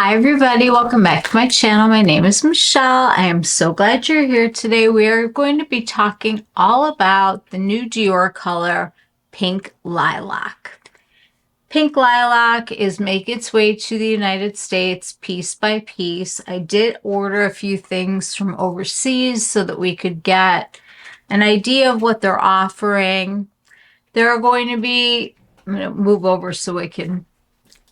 Hi everybody, welcome back to my channel. My name is Michelle. I am so glad you're here today. We are going to be talking all about the new Dior color, Pink Lilac. Pink Lilac is making its way to the United States piece by piece. I did order a few things from overseas so that we could get an idea of what they're offering. There are going to be, I'm going to move over so I can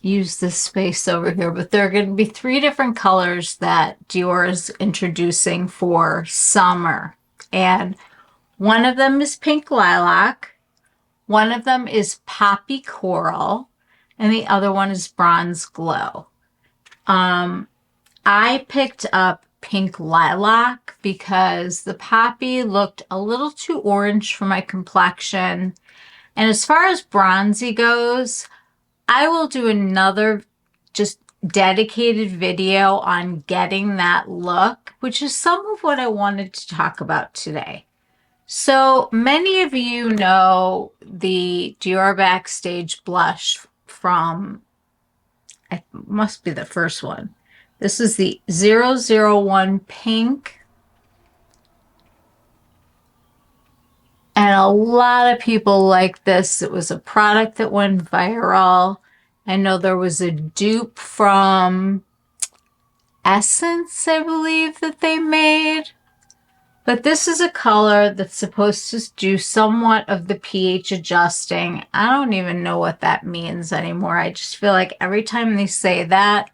use this space over here, but there are going to be 3 different colors that Dior is introducing for summer. And one of them is Pink Lilac, one of them is Poppy Coral, and the other one is Bronze Glow. I picked up Pink Lilac because the Poppy looked a little too orange for my complexion. And as far as bronzy goes, I will do another just dedicated video on getting that look, which is some of what I wanted to talk about today. So many of you know the Dior Backstage blush from, it must be the first one. This is the 001 Pink. And a lot of people like this. It was a product that went viral. I know there was a dupe from Essence, I believe, that they made. But this is a color that's supposed to do somewhat of the pH adjusting. I don't even know what that means anymore. I just feel like every time they say that,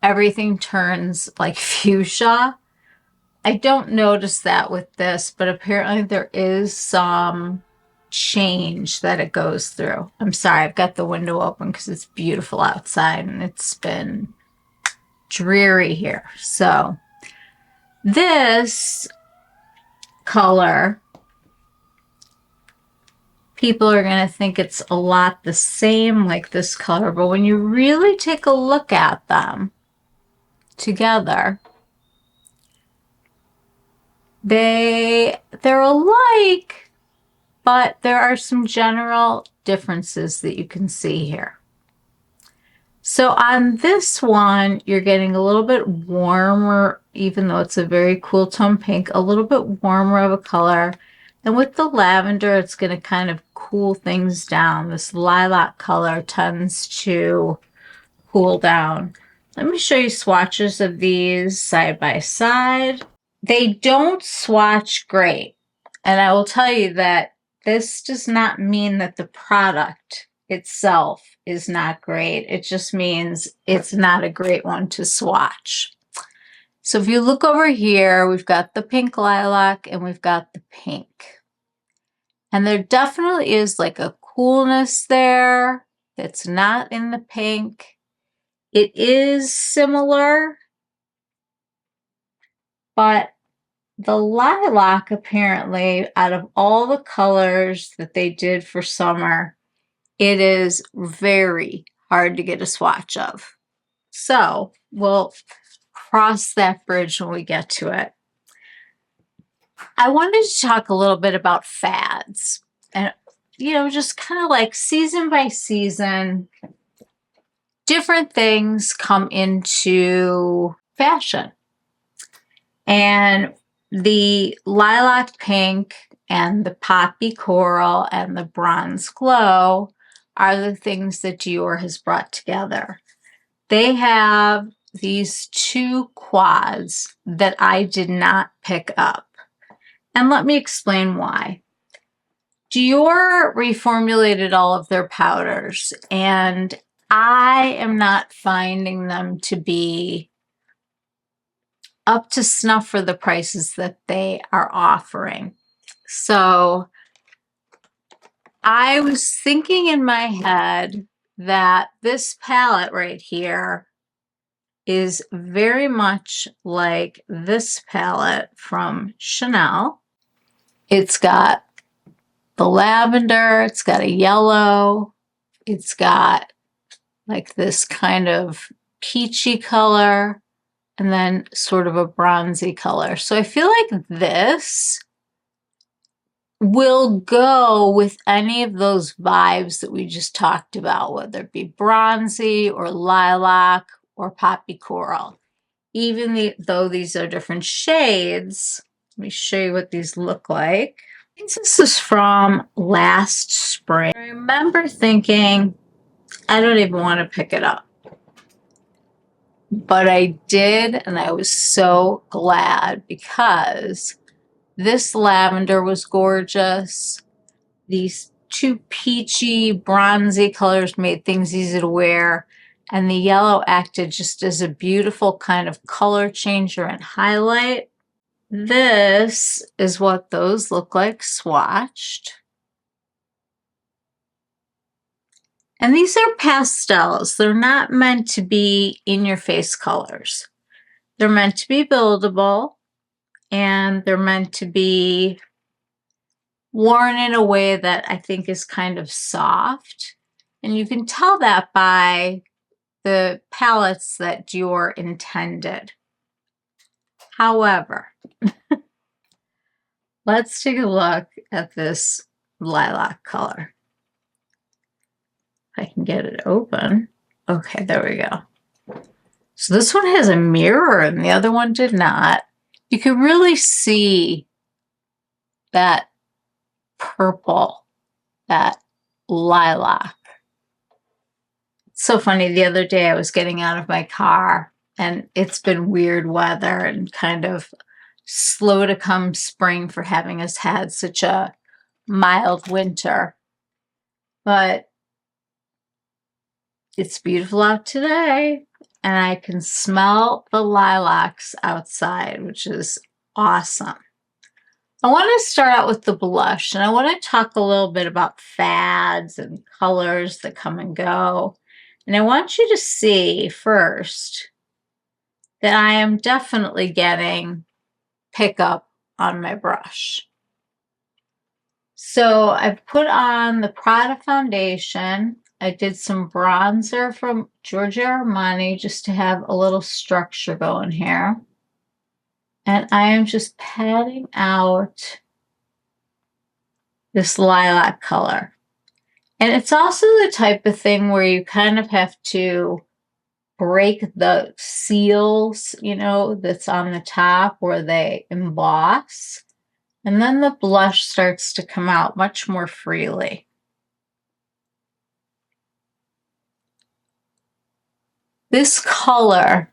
everything turns like fuchsia. I don't notice that with this, but apparently there is some change that it goes through. I'm sorry, I've got the window open because it's beautiful outside and it's been dreary here. So this color, people are going to think it's a lot the same like this color, but when you really take a look at them together, they're alike, but there are some general differences that you can see here. So on this one, you're getting a little bit warmer, even though it's a very cool tone pink, a little bit warmer of a color. And with the lavender, it's going to kind of cool things down. This lilac color tends to cool down. Let me show you swatches of these side by side. They don't swatch great. And I will tell you that this does not mean that the product itself is not great. It just means it's not a great one to swatch. So if you look over here, we've got the Pink Lilac and we've got the pink. And there definitely is like a coolness there that's not in the pink. It is similar, but the lilac, apparently, out of all the colors that they did for summer, it is very hard to get a swatch of. So we'll cross that bridge when we get to it. I wanted to talk a little bit about fads and, you know, just kind of like season by season, different things come into fashion. And the lilac pink and the poppy coral and the bronze glow are the things that Dior has brought together. They have these 2 quads that I did not pick up. And let me explain why. Dior reformulated all of their powders, and I am not finding them to be up to snuff for the prices that they are offering. So I was thinking in my head that this palette right here is very much like this palette from Chanel. It's got the lavender, it's got a yellow, it's got like this kind of peachy color, and then sort of a bronzy color. So I feel like this will go with any of those vibes that we just talked about, whether it be bronzy or lilac or Poppy Coral. Even though these are different shades, let me show you what these look like. This is from last spring. I remember thinking, I don't even want to pick it up. But I did, and I was so glad because this lavender was gorgeous. These two peachy, bronzy colors made things easy to wear. And the yellow acted just as a beautiful kind of color changer and highlight. This is what those look like swatched. And these are pastels. They're not meant to be in-your-face colors. They're meant to be buildable, and they're meant to be worn in a way that I think is kind of soft. And you can tell that by the palettes that Dior intended. However, let's take a look at this lilac color. If I can get it open. Okay, there we go. So this one has a mirror and the other one did not. You can really see that purple, that lilac. It's so funny. The other day I was getting out of my car and it's been weird weather and kind of slow to come spring for having us had such a mild winter. But it's beautiful out today and I can smell the lilacs outside, which is awesome. I want to start out with the blush, and I want to talk a little bit about fads and colors that come and go. And I want you to see first that I am definitely getting pickup on my brush. So I've put on the Prada foundation. I did some bronzer from Giorgio Armani just to have a little structure going here. And I am just patting out this lilac color. And it's also the type of thing where you kind of have to break the seals, you know, that's on the top where they emboss. And then the blush starts to come out much more freely. This color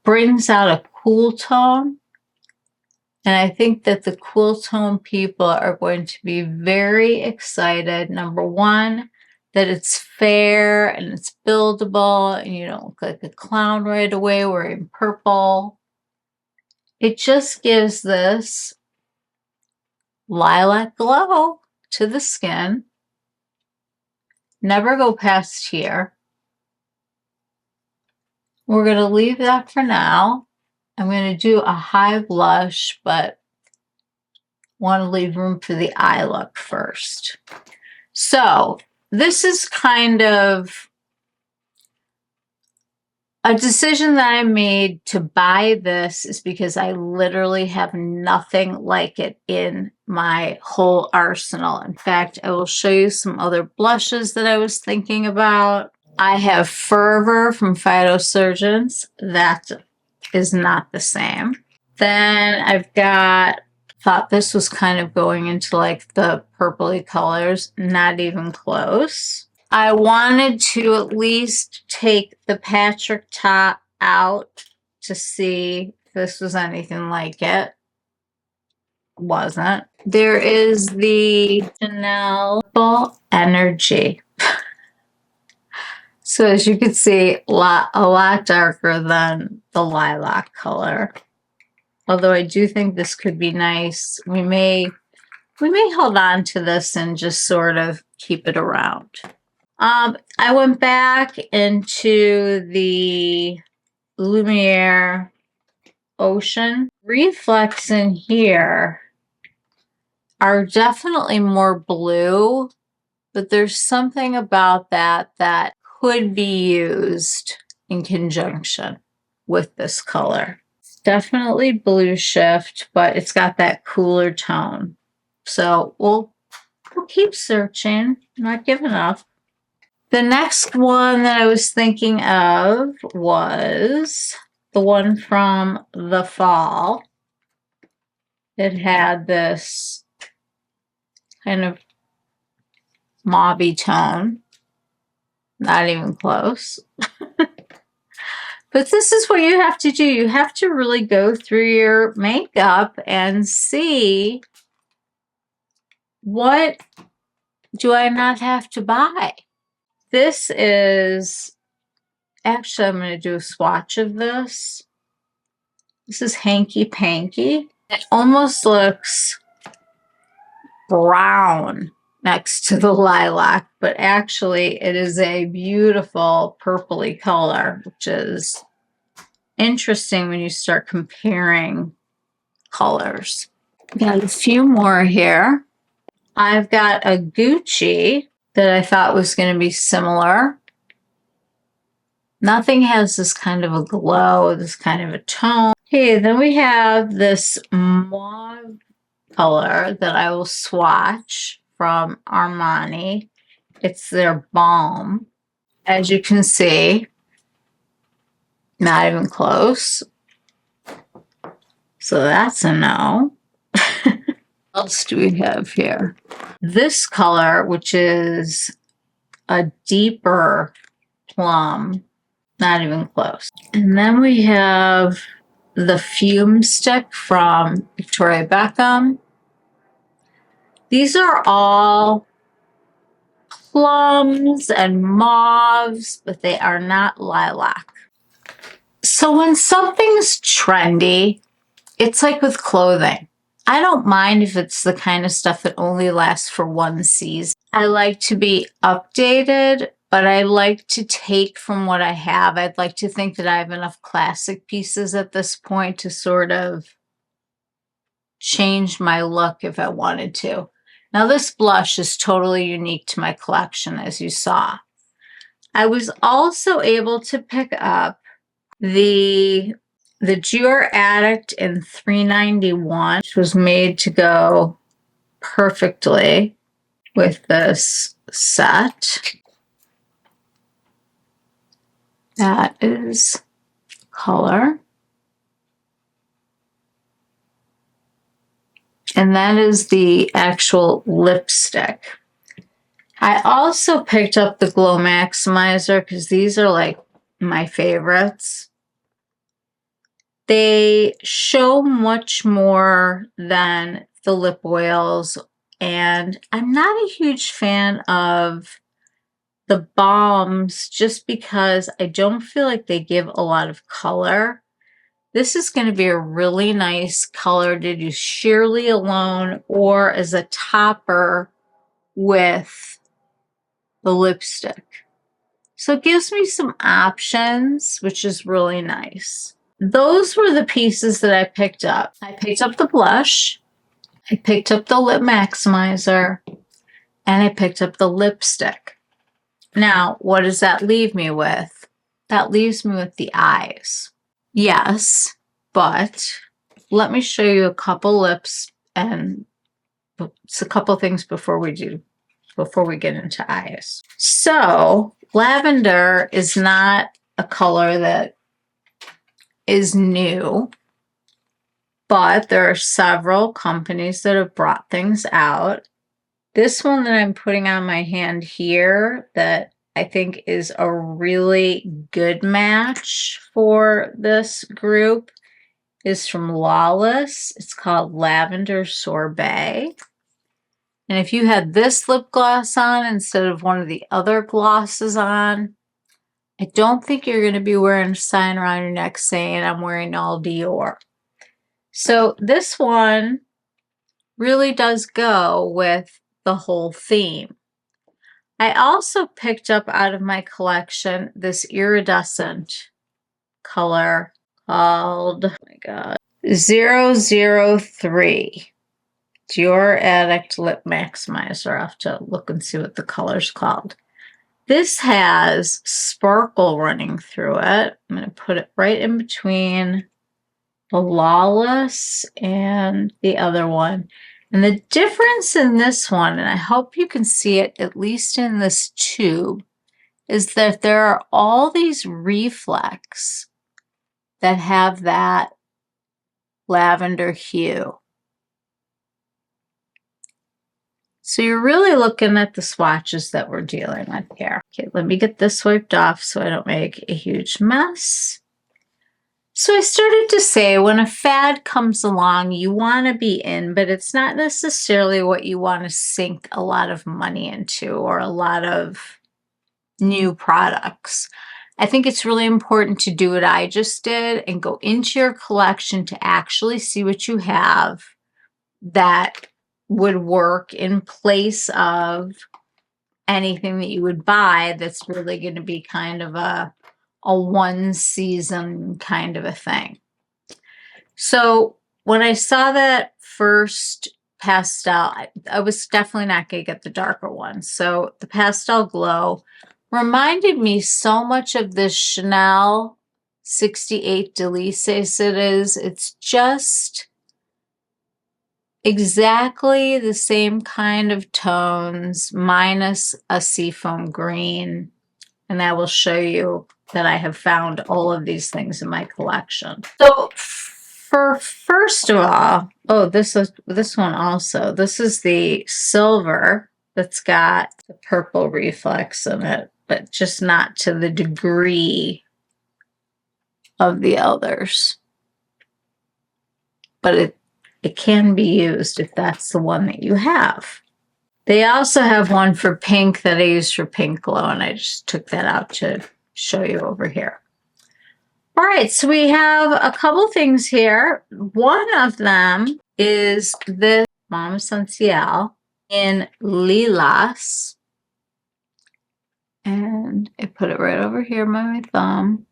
brings out a cool tone. And I think that the cool tone people are going to be very excited. Number one, that it's fair and it's buildable and you don't look like a clown right away wearing purple. It just gives this lilac glow to the skin. Never go past here. We're going to leave that for now. I'm going to do a high blush, but want to leave room for the eye look first. So this is kind of a decision that I made to buy this is because I literally have nothing like it in my whole arsenal. In fact, I will show you some other blushes that I was thinking about. I have Fervor from Phytosurgeons. That is not the same. Then I've got, thought this was kind of going into like the purpley colors, not even close. I wanted to at least take the Patrick top out to see if this was anything like it. Wasn't. There is the Chanel Energy. So as you can see, a lot darker than the lilac color. Although I do think this could be nice. We may hold on to this and just sort of keep it around. I went back into the Lumiere Ocean. Reflex in here are definitely more blue, but there's something about that that could be used in conjunction with this color. It's definitely blue shift, but it's got that cooler tone. So we'll keep searching, not giving up. The next one that I was thinking of was the one from the fall. It had this kind of mauve tone. Not even close. But this is what you have to do. You have to really go through your makeup and see, what do I not have to buy? This is, actually I'm going to do a swatch of this. This is Hanky Panky. It almost looks brown next to the lilac, but actually it is a beautiful purpley color, which is interesting when you start comparing colors. Got a few more here. I've got a Gucci that I thought was going to be similar. Nothing has this kind of a glow, this kind of a tone. Okay, then we have this mauve color that I will swatch from Armani. It's their Balm. As you can see, not even close. So that's a no. What else do we have here? This color, which is a deeper plum, not even close. And then we have the Fume Stick from Victoria Beckham. These are all plums and mauves, but they are not lilac. So when something's trendy, it's like with clothing. I don't mind if it's the kind of stuff that only lasts for one season. I like to be updated, but I like to take from what I have. I'd like to think that I have enough classic pieces at this point to sort of change my look if I wanted to. Now this blush is totally unique to my collection, as you saw. I was also able to pick up the Dior Addict in $3.91, which was made to go perfectly with this set. That is color. And that is the actual lipstick. I also picked up the Glow Maximizer because these are like my favorites. They show much more than the lip oils, and I'm not a huge fan of the balms just because I don't feel like they give a lot of color. This is going to be a really nice color to do sheerly alone or as a topper with the lipstick. So it gives me some options, which is really nice. Those were the pieces that I picked up. I picked up the blush, I picked up the Lip Maximizer, and I picked up the lipstick. Now, what does that leave me with? That leaves me with the eyes. Yes, but let me show you a couple lips and a couple things before we get into eyes. So, lavender is not a color that is new, but there are several companies that have brought things out. This one that I'm putting on my hand here that I think is a really good match for this group is from Lawlwss. It's called Lavender Sorbet. And if you had this lip gloss on instead of one of the other glosses on, I don't think you're going to be wearing a sign around your neck saying I'm wearing all Dior. So this one really does go with the whole theme. I also picked up out of my collection this iridescent color called, oh my God, 003. Dior Addict Lip Maximizer. I'll have to look and see what the color's called. This has sparkle running through it. I'm going to put it right in between the Lawlwss and the other one. And the difference in this one, and I hope you can see it at least in this tube, is that there are all these reflex that have that lavender hue. So you're really looking at the swatches that we're dealing with here. Okay, let me get this wiped off so I don't make a huge mess. So I started to say when a fad comes along, you want to be in, but it's not necessarily what you want to sink a lot of money into or a lot of new products. I think it's really important to do what I just did and go into your collection to actually see what you have that would work in place of anything that you would buy that's really going to be kind of a one season kind of a thing. So when I saw that first pastel, I was definitely not going to get the darker one. So the Pastel Glow reminded me so much of this Chanel 68 Délices it is. It's just exactly the same kind of tones minus a seafoam green. And I will show you that I have found all of these things in my collection. So for first of all, oh, this one also. This is the silver that's got the purple reflex in it, but just not to the degree of the others. But it can be used if that's the one that you have. They also have one for pink that I used for Pink Glow, and I just took that out to show you over here. All right, so we have a couple things here. One of them is this Balm Essentiel in Lilas. And I put it right over here by my thumb.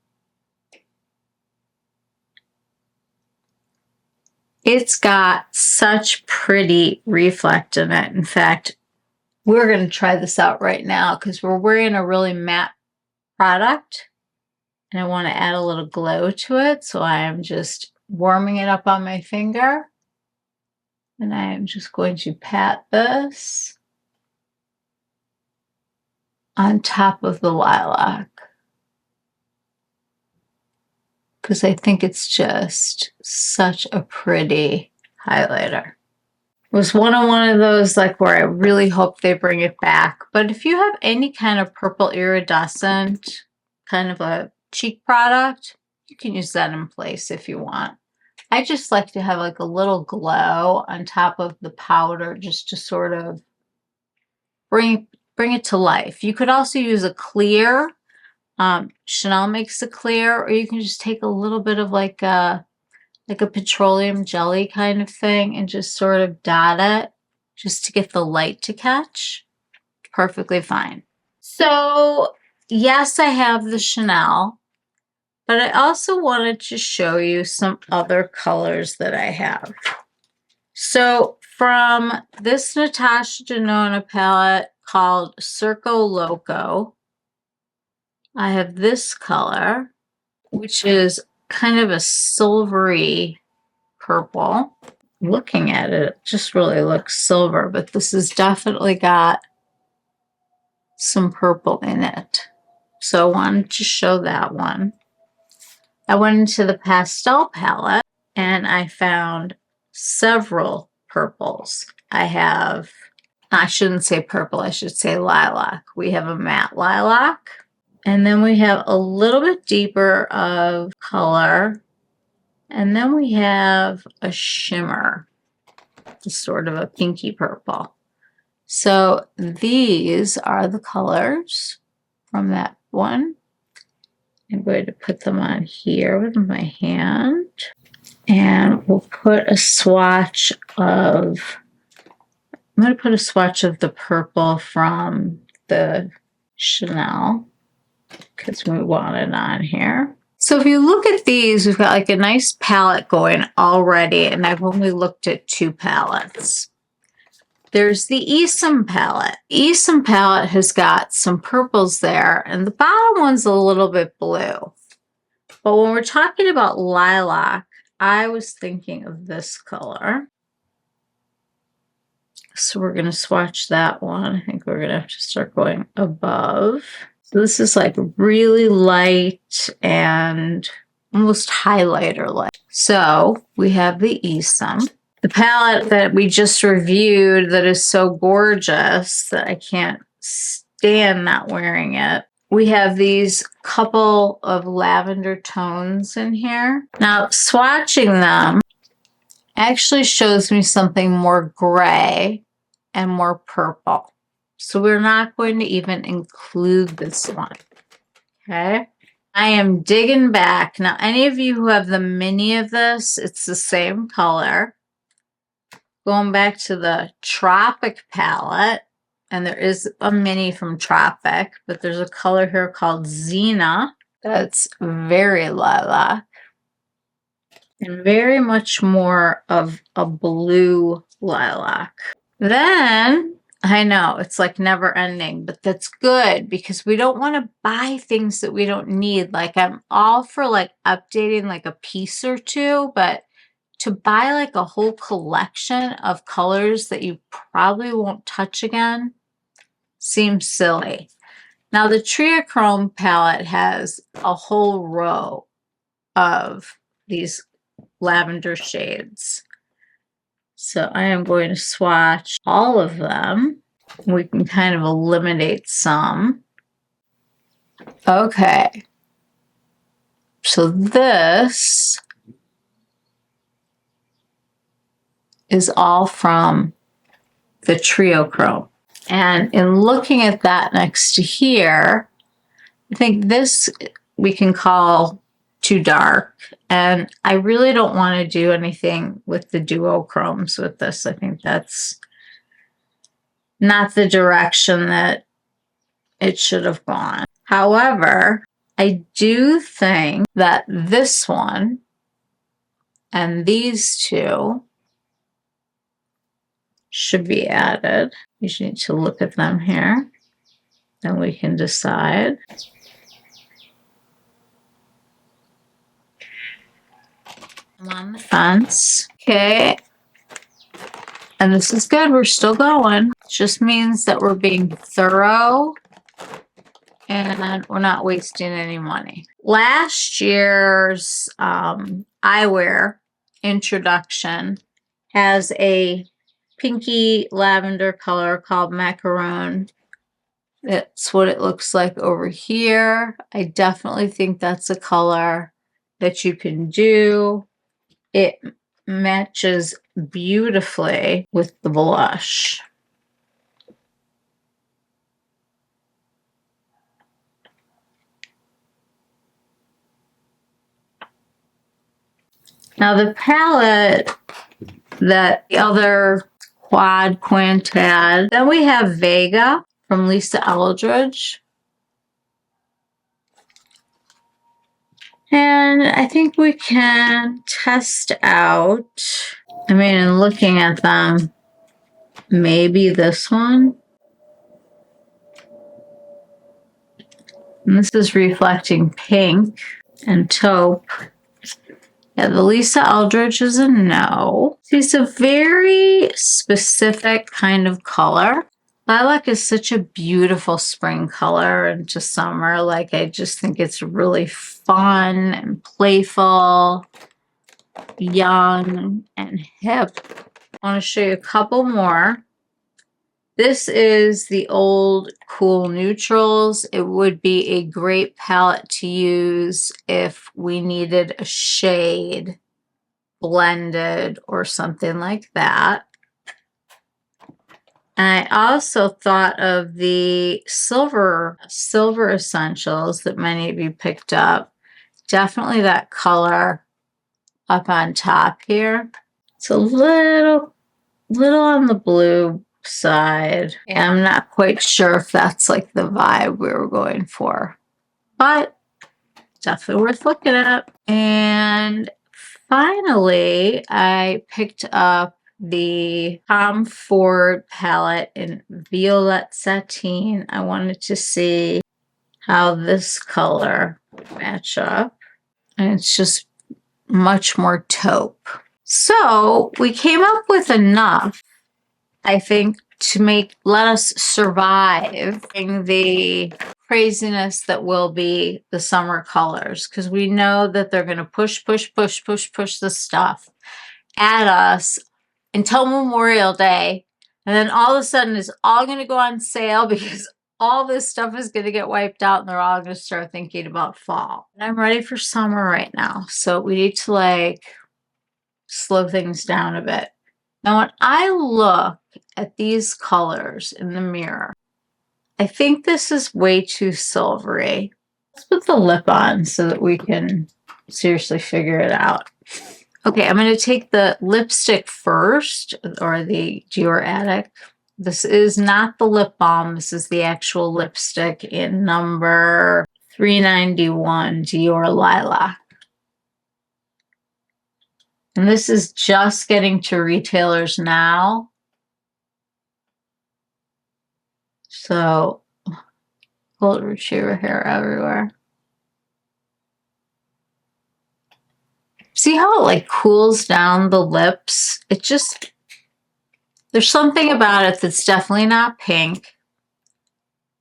It's got such pretty reflect in it. In fact, we're going to try this out right now because we're wearing a really matte product. And I want to add a little glow to it. So I am just warming it up on my finger. And I am just going to pat this on top of the lilac. Because I think it's just such a pretty highlighter. It was one of those like where I really hope they bring it back. But if you have any kind of purple iridescent, kind of a cheek product, you can use that in place if you want. I just like to have like a little glow on top of the powder just to sort of bring it to life. You could also use a clear. Chanel makes a clear, or you can just take a little bit of like a petroleum jelly kind of thing and just sort of dot it just to get the light to catch. Perfectly fine. So yes, I have the Chanel, but I also wanted to show you some other colors that I have. So from this Natasha Denona palette called Circo Loco, I have this color, which is kind of a silvery purple. Looking at it, it just really looks silver, but this has definitely got some purple in it. So I wanted to show that one. I went into the pastel palette and I found several purples. I shouldn't say purple, I should say lilac. We have a matte lilac. And then we have a little bit deeper of color. And then we have a shimmer, just sort of a pinky purple. So these are the colors from that one. I'm going to put them on here with my hand. And we'll put a swatch of, I'm going to put a swatch of the purple from the Chanel, because we want it on here. So if you look at these, we've got like a nice palette going already, and I've only looked at 2 palettes. There's the Esom palette. Esom palette has got some purples there, and the bottom one's a little bit blue. But when we're talking about lilac, I was thinking of this color. So we're going to swatch that one. I think we're going to have to start going above. So this is like really light and almost highlighter light. So we have the Esom. The palette that we just reviewed that is so gorgeous that I can't stand not wearing it. We have these couple of lavender tones in here. Now, swatching them actually shows me something more gray and more purple. So we're not going to even include this one. Okay. I am digging back. Now, any of you who have the mini of this, it's the same color. Going back to the Tropic palette, and there is a mini from Tropic, but there's a color here called Xena that's very lilac and very much more of a blue lilac. Then, I know, it's like never ending, but that's good because we don't want to buy things that we don't need. Like, I'm all for like updating like a piece or two, but to buy like a whole collection of colors that you probably won't touch again seems silly. Now, the Triachrome palette has a whole row of these lavender shades. So I am going to swatch all of them. We can kind of eliminate some. Okay. So this is all from the Triochrome. And in looking at that next to here, I think this we can call too dark. And I really don't want to do anything with the duochromes with this. I think that's not the direction that it should have gone. However, I do think that this one and these two should be added. You should need to look at them here. Then we can decide. I'm on the fence. Okay. And this is good. We're still going. It just means that we're being thorough and we're not wasting any money. Last year's eyewear introduction has a pinky lavender color called Macaron. That's what it looks like over here. I definitely think that's a color that you can do. It matches beautifully with the blush. Now the palette that the other quad had, then we have Vega from Lisa Eldridge. And I think we can test out, I mean, in looking at them, maybe this one. And this is reflecting pink and taupe. Yeah, the Lisa Eldridge is a no. It's a very specific kind of color. Lilac is such a beautiful spring color into summer. Like, I just think it's really fun and playful, young and hip. I want to show you a couple more. This is the old Cool Neutrals. It would be a great palette to use if we needed a shade blended or something like that. And I also thought of the silver essentials that many of you picked up. Definitely that color up on top here. It's a little on the blue side. And I'm not quite sure if that's like the vibe we were going for, but definitely worth looking at. And finally, I picked up the Tom Ford palette in Violet Sateen. I wanted to see how this color would match up. And it's just much more taupe. So we came up with enough, I think, to let us survive in the craziness that will be the summer colors, because we know that they're going to push the stuff at us until Memorial Day. And then all of a sudden it's all going to go on sale because all this stuff is going to get wiped out and they're all going to start thinking about fall. And I'm ready for summer right now. So we need to like slow things down a bit. Now, when I look at these colors in the mirror, I think this is way too silvery. Let's put the lip on so that we can seriously figure it out. Okay, I'm going to take the lipstick first, or the Dior Addict. This is not the lip balm. This is the actual lipstick in number 391, Dior Lilac. And this is just getting to retailers now. So, gold retriever hair everywhere. See how it like cools down the lips? It just, there's something about it that's definitely not pink.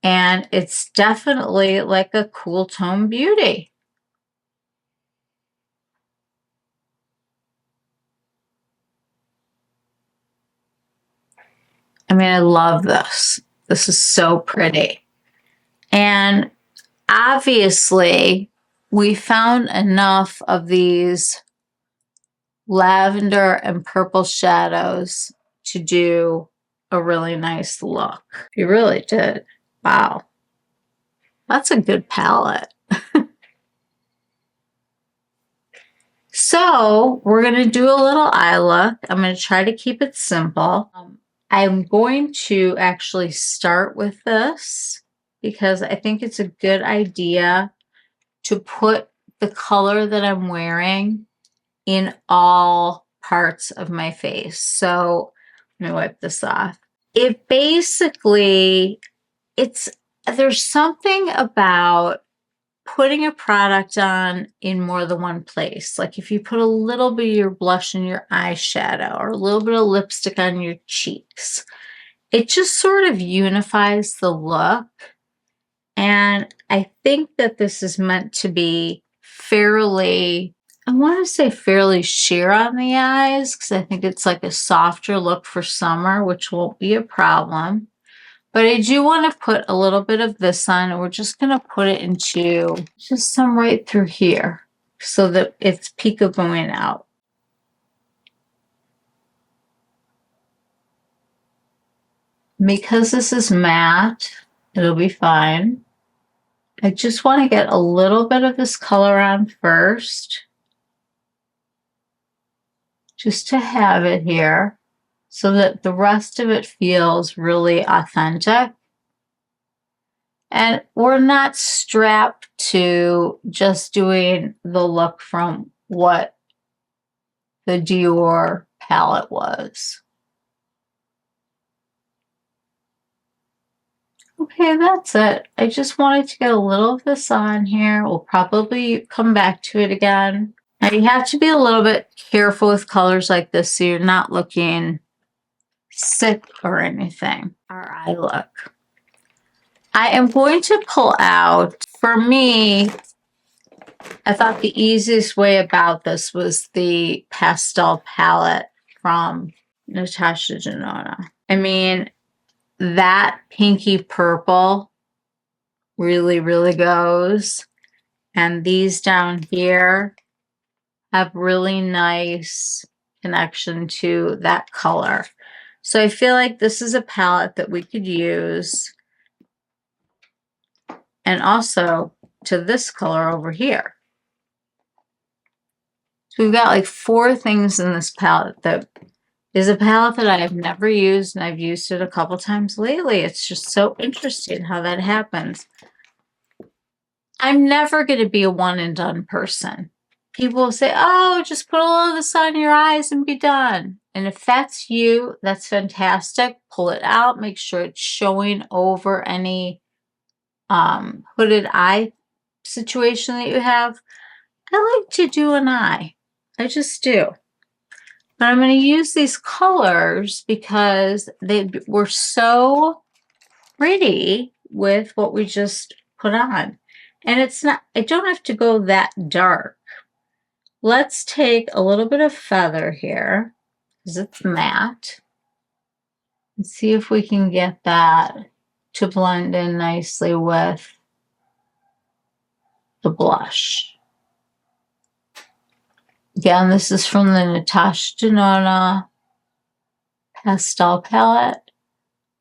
And it's definitely like a cool tone beauty. I mean, I love this. This is so pretty. And obviously, we found enough of these lavender and purple shadows to do a really nice look. You really did. Wow. That's a good palette. So we're going to do a little eye look. I'm going to try to keep it simple. I'm going to actually start with this because I think it's a good idea to put the color that I'm wearing in all parts of my face. So let me wipe this off. It basically, there's something about putting a product on in more than one place. Like if you put a little bit of your blush in your eyeshadow or a little bit of lipstick on your cheeks, it just sort of unifies the look. And I think that this is meant to be fairly, I want to say fairly sheer on the eyes because I think it's like a softer look for summer, which won't be a problem. But I do want to put a little bit of this on, and we're just going to put it into just some right through here so that it's peekabooing out. Because this is matte, it'll be fine. I just want to get a little bit of this color on first, just to have it here, so that the rest of it feels really authentic. And we're not strapped to just doing the look from what the Dior palette was. Okay, that's it. I just wanted to get a little of this on here. We'll probably come back to it again. Now you have to be a little bit careful with colors like this so you're not looking sick or anything. Our eye look. I am going to pull out, for me, I thought the easiest way about this was the pastel palette from Natasha Denona. I mean, that pinky purple really, really goes. And these down here have really nice connection to that color. So I feel like this is a palette that we could use. And also to this color over here. So we've got like 4 things in this palette that is a palette that I have never used, and I've used it a couple times lately. It's just so interesting how that happens. I'm never going to be a one and done person. People will say, oh, just put a little of this on your eyes and be done. And if that's you, that's fantastic. Pull it out. Make sure it's showing over any hooded eye situation that you have. I like to do an eye. I just do. But I'm going to use these colors because they were so pretty with what we just put on. And it's not, I don't have to go that dark. Let's take a little bit of feather here, because it's matte, and see if we can get that to blend in nicely with the blush. Again, this is from the Natasha Denona pastel palette.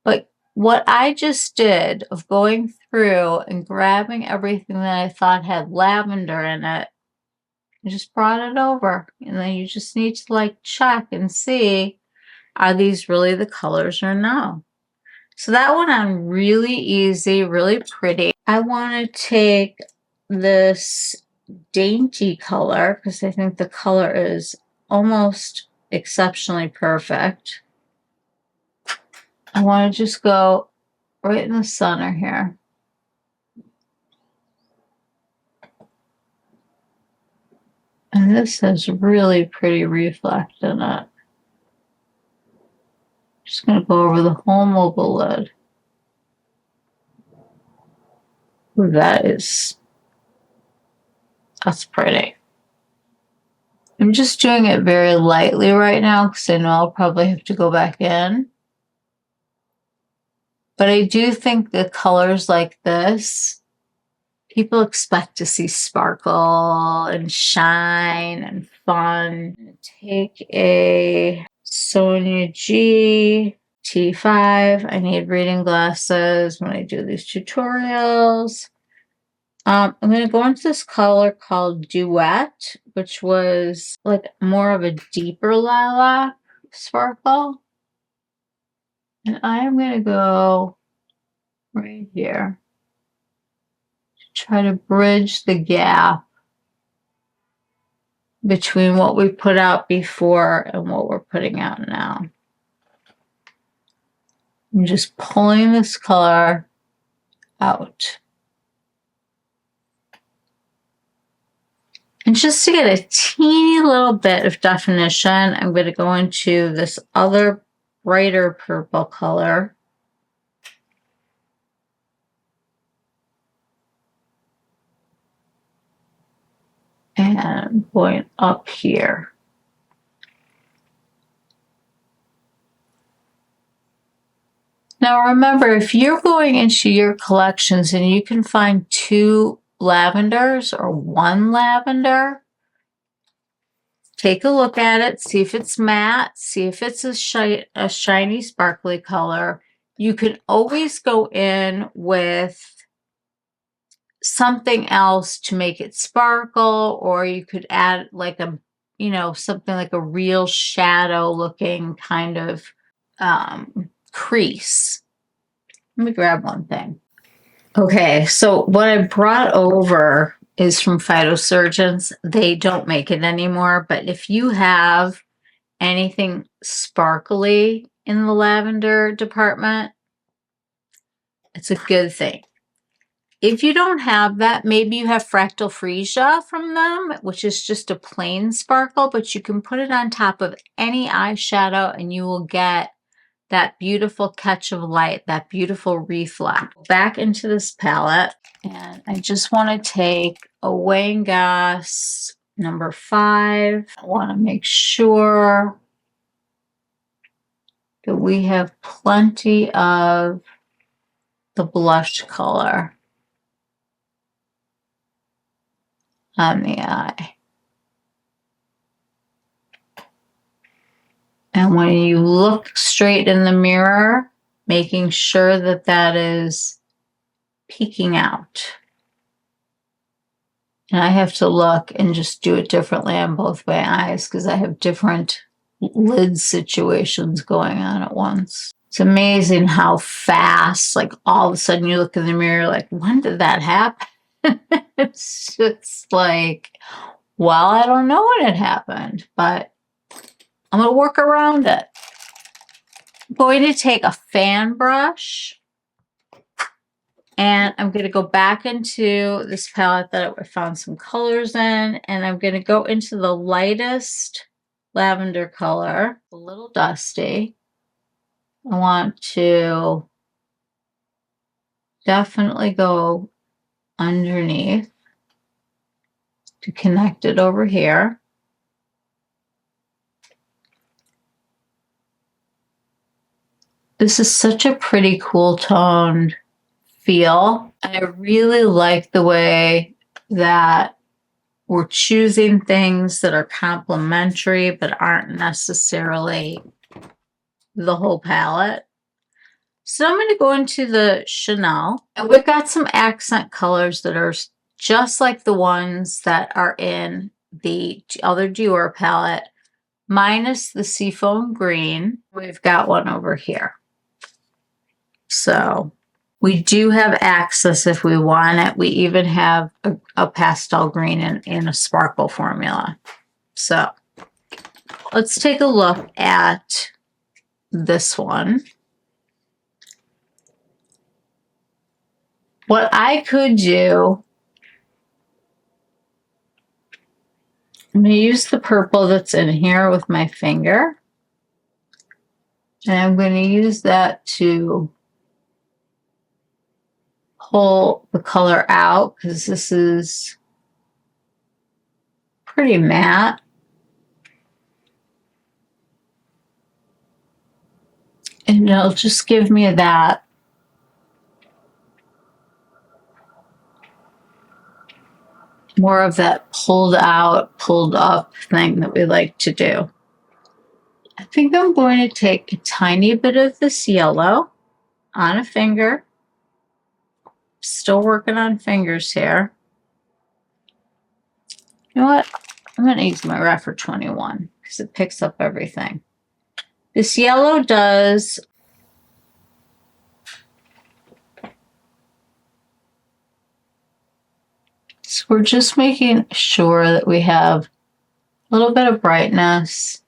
But what I just did of going through and grabbing everything that I thought had lavender in it, I just brought it over. And then you just need to like check and see, are these really the colors or no? So that went on really easy, really pretty. I want to take this dainty color because I think the color is almost exceptionally perfect. I want to just go right in the center here. And this has really pretty reflect in it. Just going to go over the whole mobile lid. Ooh, that's pretty. I'm just doing it very lightly right now because I know I'll probably have to go back in. But I do think the colors like this, people expect to see sparkle and shine and fun. Take a Sonia G T5. I need reading glasses when I do these tutorials. I'm going to go into this color called Duet, which was like more of a deeper lilac sparkle. And I am going to go right here to try to bridge the gap between what we put out before and what we're putting out now. I'm just pulling this color out. And just to get a teeny little bit of definition, I'm going to go into this other brighter purple color. And I'm going up here. Now remember, if you're going into your collections and you can find 2 lavenders or 1 lavender, take a look at it, see if it's matte, see if it's a shiny, sparkly color. You can always go in with something else to make it sparkle, or you could add like a, you know, something like a real shadow looking kind of crease. Let me grab one thing. Okay, so what I brought over is from Phytosurgeons. They don't make it anymore, but if you have anything sparkly in the lavender department, it's a good thing. If you don't have that, maybe you have Fractal Freesia from them, which is just a plain sparkle, but you can put it on top of any eyeshadow and you will get that beautiful catch of light, that beautiful reflect. Back into this palette, and I just want to take a Wayne Goss number 5. I want to make sure that we have plenty of the blush color on the eye. And when you look straight in the mirror, making sure that that is peeking out. And I have to look and just do it differently on both my eyes because I have different lid situations going on at once. It's amazing how fast, like all of a sudden you look in the mirror, like, when did that happen? It's just like, well, I don't know when it happened, but I'm going to work around it. I'm going to take a fan brush and I'm going to go back into this palette that I found some colors in, and I'm going to go into the lightest lavender color, a little dusty. I want to definitely go underneath to connect it over here. This is such a pretty cool toned feel. I really like the way that we're choosing things that are complementary but aren't necessarily the whole palette. So I'm going to go into the Chanel, and we've got some accent colors that are just like the ones that are in the other Dior palette, minus the seafoam green. We've got one over here. So we do have access if we want it. We even have a pastel green in a sparkle formula. So let's take a look at this one. What I could do, I'm going to use the purple that's in here with my finger. And I'm going to use that to pull the color out because this is pretty matte. And it'll just give me that more of that pulled out, pulled up thing that we like to do. I think I'm going to take a tiny bit of this yellow on a finger. Still working on fingers here. You know what? I'm going to use my Refer 21 because it picks up everything. This yellow does so we're just making sure that we have a little bit of brightness.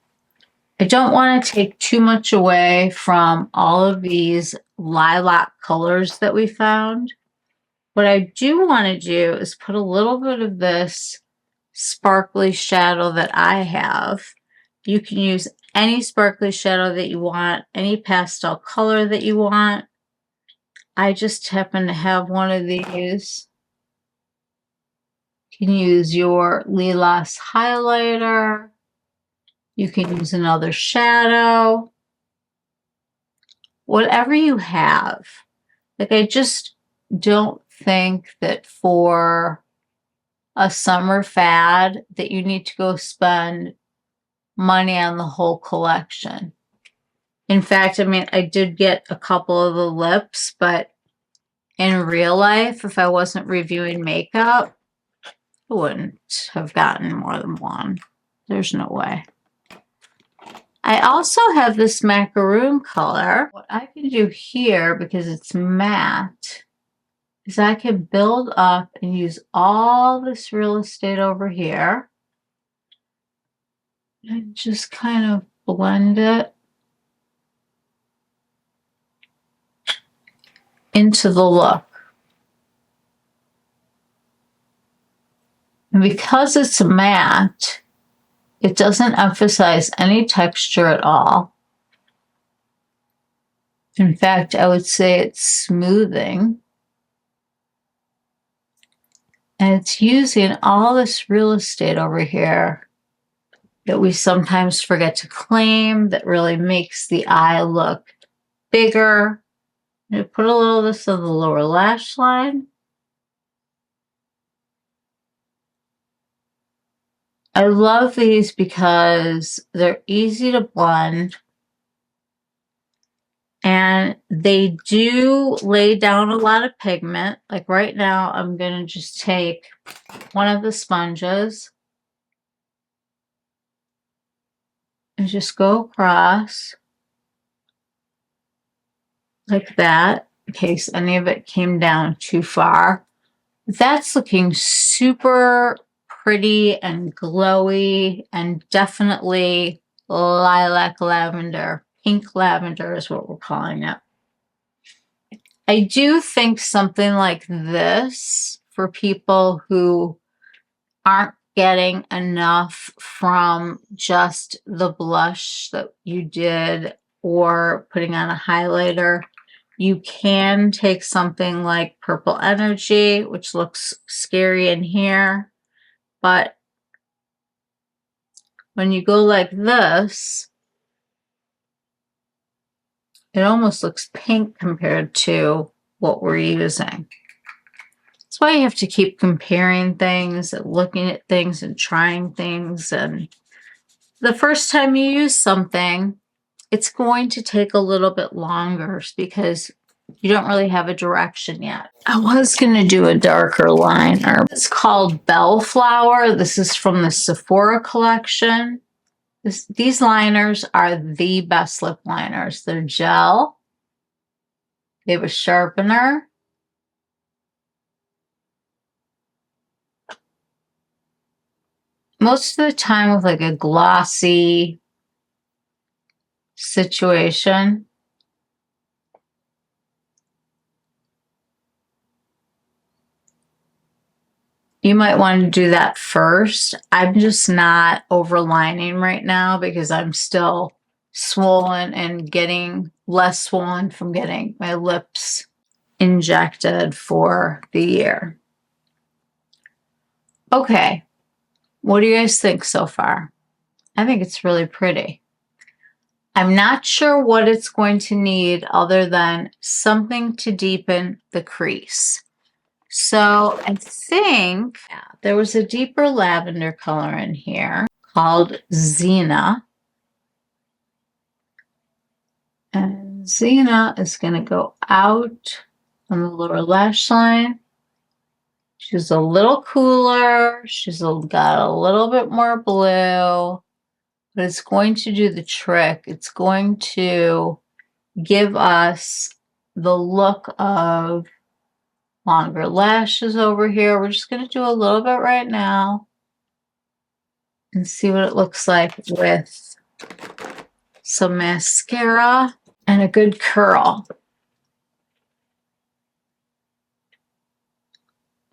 I don't want to take too much away from all of these lilac colors that we found. What I do want to do is put a little bit of this sparkly shadow that I have. You can use any sparkly shadow that you want, any pastel color that you want. I just happen to have one of these. You can use your Lawlwss highlighter. You can use another shadow. Whatever you have. Like, I just don't think that for a summer fad that you need to go spend money on the whole collection. In fact, I mean, I did get a couple of the lips, but in real life, if I wasn't reviewing makeup, I wouldn't have gotten more than one. There's no way. I also have this macaroon color. What I can do here, because it's matte, is I can build up and use all this real estate over here and just kind of blend it into the look. And because it's matte, it doesn't emphasize any texture at all. In fact, I would say it's smoothing. And it's using all this real estate over here that we sometimes forget to claim that really makes the eye look bigger. I'm going to put a little of this on the lower lash line. I love these because they're easy to blend and they do lay down a lot of pigment. Like right now, I'm going to just take one of the sponges and just go across like that in case any of it came down too far. That's looking super pretty and glowy and definitely lilac lavender. Pink lavender is what we're calling it. I do think something like this for people who aren't getting enough from just the blush that you did or putting on a highlighter, You can take something like Purple Energy, which looks scary in here, but when you go like this, it almost looks pink compared to what we're using. That's why you have to keep comparing things and looking at things and trying things. And the first time you use something, it's going to take a little bit longer because you don't really have a direction yet. I was going to do a darker liner. It's called Bellflower. This is from the Sephora collection. These liners are the best lip liners. They're gel. They have a sharpener. Most of the time with like a glossy situation, you might want to do that first. I'm just not overlining right now because I'm still swollen and getting less swollen from getting my lips injected for the year. Okay, what do you guys think so far? I think it's really pretty. I'm not sure what it's going to need other than something to deepen the crease. So I think there was a deeper lavender color in here called Xena. And Xena is going to go out on the lower lash line. She's a little cooler. She's got a little bit more blue. But it's going to do the trick. It's going to give us the look of longer lashes over here. We're just going to do a little bit right now and see what it looks like with some mascara and a good curl.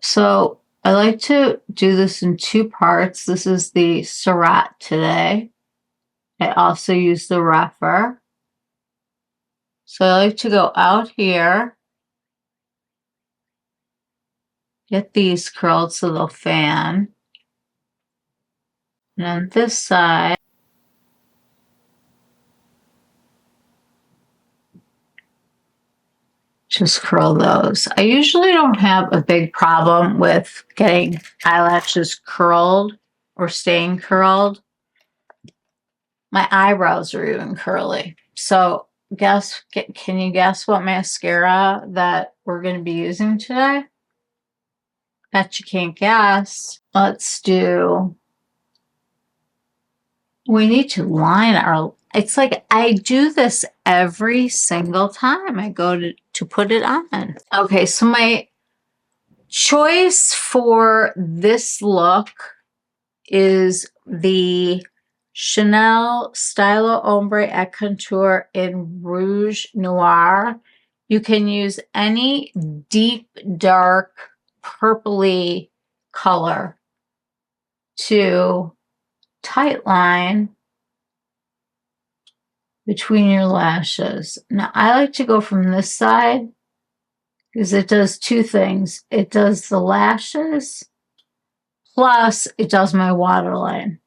So I like to do this in two parts. This is the Surratt today. I also use the rougher. So I like to go out here, get these curled so they'll fan. And on this side, just curl those. I usually don't have a big problem with getting eyelashes curled or staying curled. My eyebrows are even curly. So can you guess what mascara that we're going to be using today? Bet you can't guess. Let's do, we need to line our, it's like I do this every single time I go to put it on. Okay, so my choice for this look is the Chanel Stylo Ombre et Contour in Rouge Noir. You can use any deep, dark, purpley color to tight line between your lashes. Now, I like to go from this side because it does two things. It does the lashes, plus it does my waterline.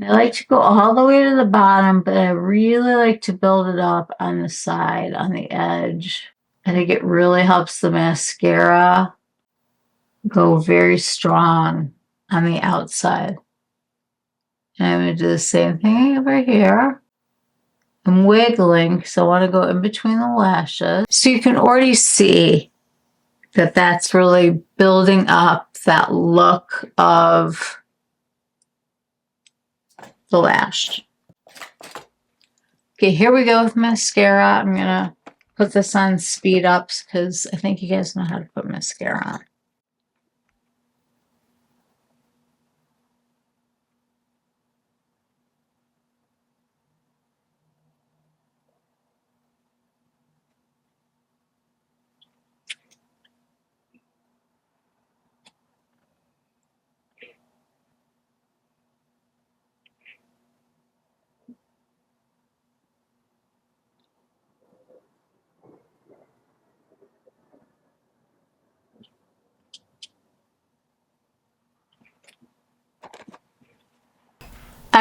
I like to go all the way to the bottom, but I really like to build it up on the side, on the edge. I think it really helps the mascara go very strong on the outside. And I'm going to do the same thing over here. I'm wiggling because I want to go in between the lashes. So you can already see that that's really building up that look of the lash. Okay, here we go with mascara. I'm going to put this on speed ups because I think you guys know how to put mascara on.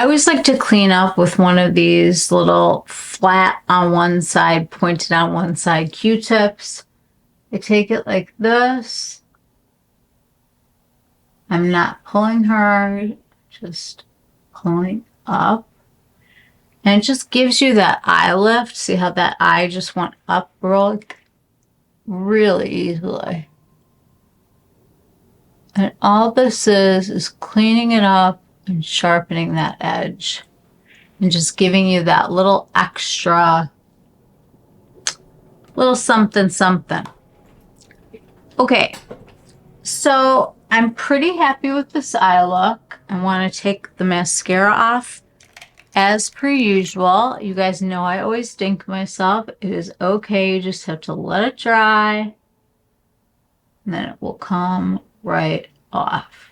I always like to clean up with one of these little flat on one side, pointed on one side Q-tips. I take it like this. I'm not pulling hard, just pulling up. And it just gives you that eye lift. See how that eye just went up really easily. And all this is cleaning it up and sharpening that edge. And just giving you that little extra, little something something. Okay, so I'm pretty happy with this eye look. I want to take the mascara off. As per usual, you guys know I always dink myself. It is okay, you just have to let it dry. And then it will come right off.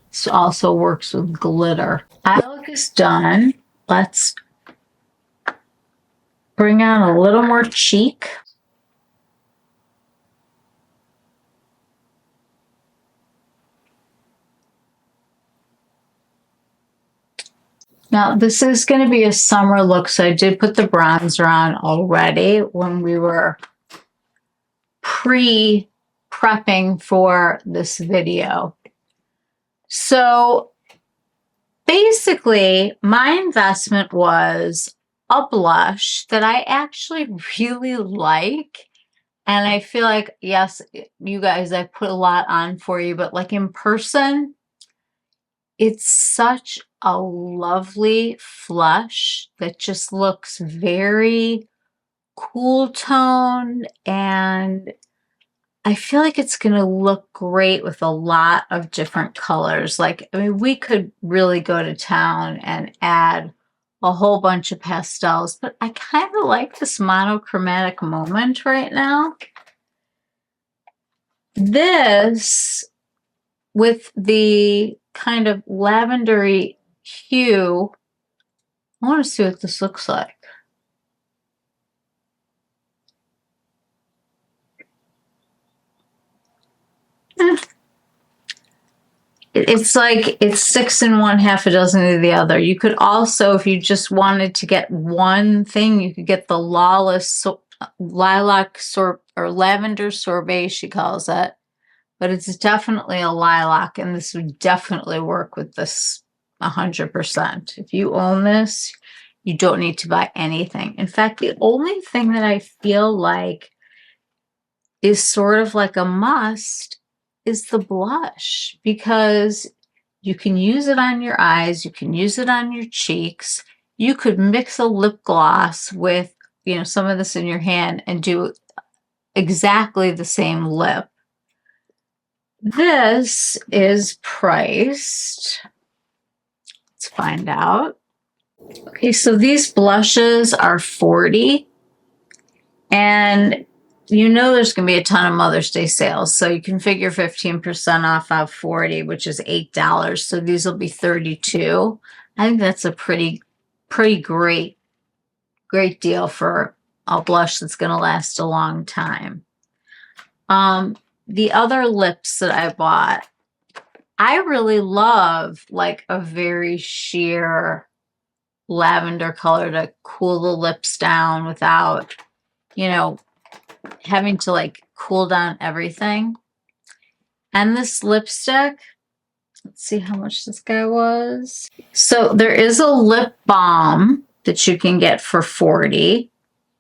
This also works with glitter. Eye look is done. Let's bring on a little more cheek. Now, this is going to be a summer look, so I did put the bronzer on already when we were pre-prepping for this video. So, basically, my investment was a blush that I actually really like. And I feel like, yes, you guys, I put a lot on for you, but like in person, it's such a lovely flush that just looks very cool toned, and I feel like it's going to look great with a lot of different colors. Like, I mean, we could really go to town and add a whole bunch of pastels, but I kind of like this monochromatic moment right now. This, with the kind of lavendery hue, I want to see what this looks like. It's like it's 6 in one, half a dozen of the other. You could also, if you just wanted to get one thing, you could get the Lawlwss lilac or lavender sorbet, she calls it. But it's definitely a lilac, and this would definitely work with this 100%. If you own this, you don't need to buy anything. In fact, the only thing that I feel like is sort of like a must is the blush, because you can use it on your eyes, you can use it on your cheeks, you could mix a lip gloss with, you know, some of this in your hand and do exactly the same lip. This is priced. Let's find out. Okay, so these blushes are $40, and you know there's going to be a ton of Mother's Day sales, so you can figure 15% off of $40, which is $8. So these will be $32. I think that's a pretty great deal for a blush that's going to last a long time. The other lips that I bought, I really love like a very sheer lavender color to cool the lips down without, you know, having to like cool down everything. And this lipstick, let's see how much this guy was. So there is a lip balm that you can get for $40.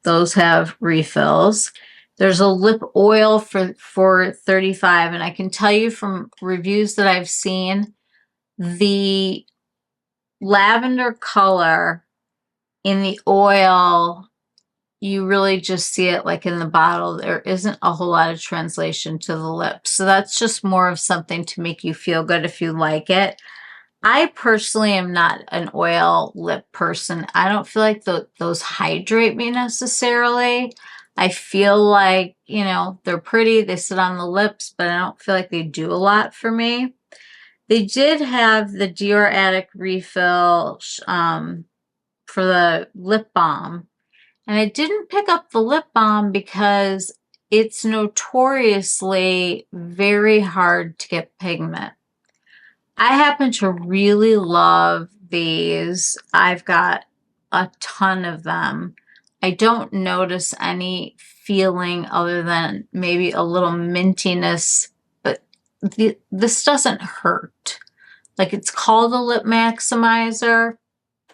Those have refills. There's a lip oil for $35, and I can tell you from reviews that I've seen, the lavender color in the oil, you really just see it like in the bottle. There isn't a whole lot of translation to the lips. So that's just more of something to make you feel good if you like it. I personally am not an oil lip person. I don't feel like those hydrate me necessarily. I feel like, you know, they're pretty, they sit on the lips, but I don't feel like they do a lot for me. They did have the Dior Addict refill for the lip balm, and I didn't pick up the lip balm because it's notoriously very hard to get pigment. I happen to really love these. I've got a ton of them. I don't notice any feeling other than maybe a little mintiness, but this doesn't hurt. Like, it's called a lip maximizer.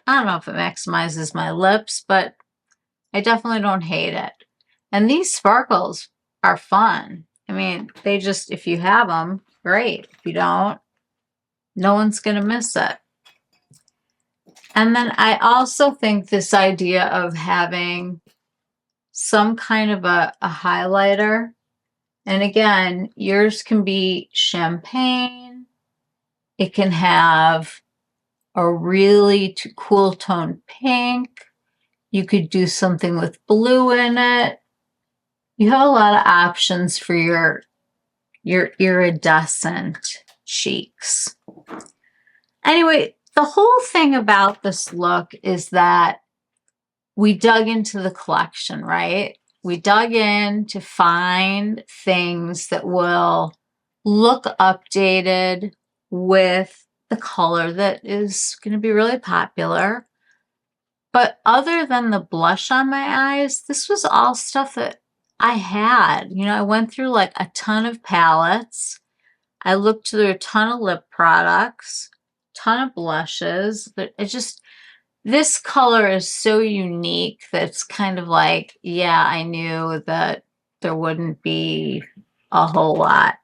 I don't know if it maximizes my lips, but I definitely don't hate it. And these sparkles are fun. I mean, they just, if you have them, great. If you don't, no one's going to miss it. And then I also think this idea of having some kind of a highlighter, and again, yours can be champagne. It can have a really cool tone pink. You could do something with blue in it. You have a lot of options for your iridescent cheeks. Anyway, the whole thing about this look is that we dug into the collection, right? We dug in to find things that will look updated with the color that is going to be really popular. But other than the blush on my eyes, this was all stuff that I had. You know, I went through like a ton of palettes. I looked through a ton of lip products, ton of blushes. But it just, this color is so unique that it's kind of like, yeah, I knew that there wouldn't be a whole lot.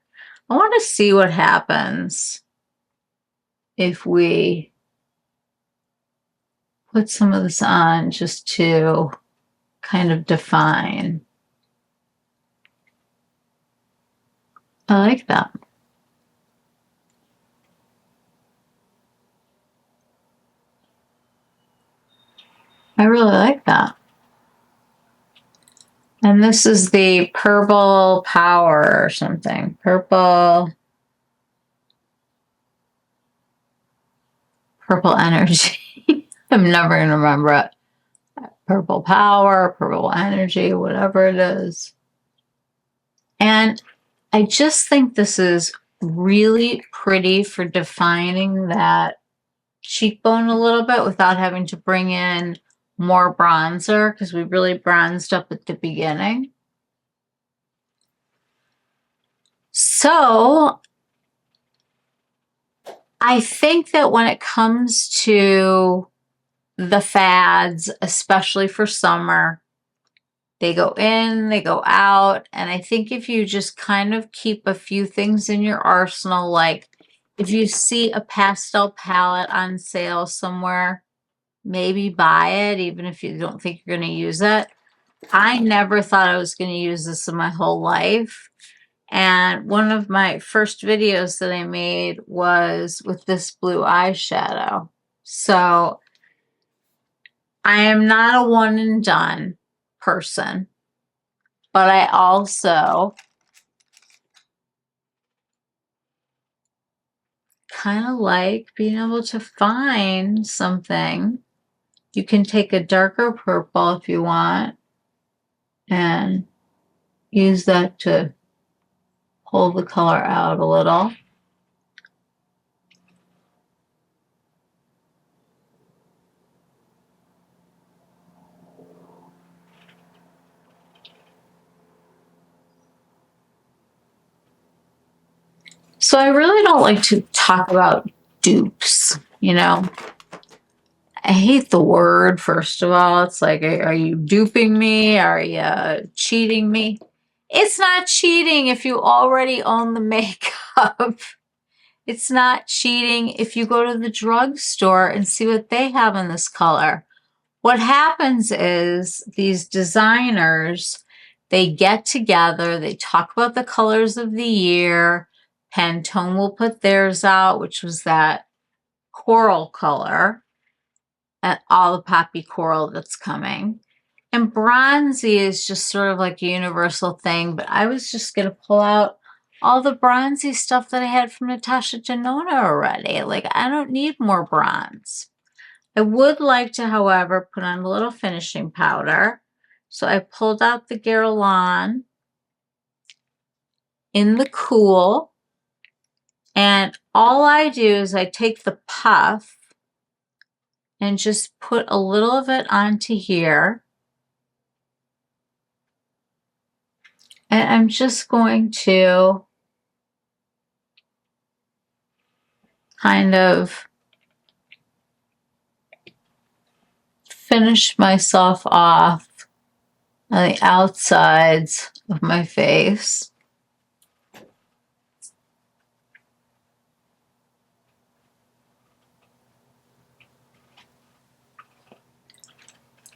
I want to see what happens if we put some of this on just to kind of define. I like that. I really like that. And this is the Purple Power or something. Purple Energy. I'm never going to remember it. Purple Power, Purple Energy, whatever it is. And I just think this is really pretty for defining that cheekbone a little bit without having to bring in more bronzer, because we really bronzed up at the beginning. So I think that when it comes to the fads, especially for summer, they go in, they go out, and I think if you just kind of keep a few things in your arsenal, like if you see a pastel palette on sale somewhere, maybe buy it, even if you don't think you're going to use it. I never thought I was going to use this in my whole life. And one of my first videos that I made was with this blue eyeshadow. So I am not a one and done person, but I also kind of like being able to find something. You can take a darker purple if you want and use that to pull the color out a little. So I really don't like to talk about dupes, you know. I hate the word, first of all. It's like, are you duping me? Are you cheating me? It's not cheating if you already own the makeup. It's not cheating if you go to the drugstore and see what they have in this color. What happens is these designers, they get together, they talk about the colors of the year. Pantone will put theirs out, which was that coral color, and all the poppy coral that's coming. And bronzy is just sort of like a universal thing, but I was just going to pull out all the bronzy stuff that I had from Natasha Denona already. Like, I don't need more bronze. I would like to, however, put on a little finishing powder. So I pulled out the Guerlain in the Cool. And all I do is I take the puff and just put a little of it onto here. And I'm just going to kind of finish myself off on the outsides of my face.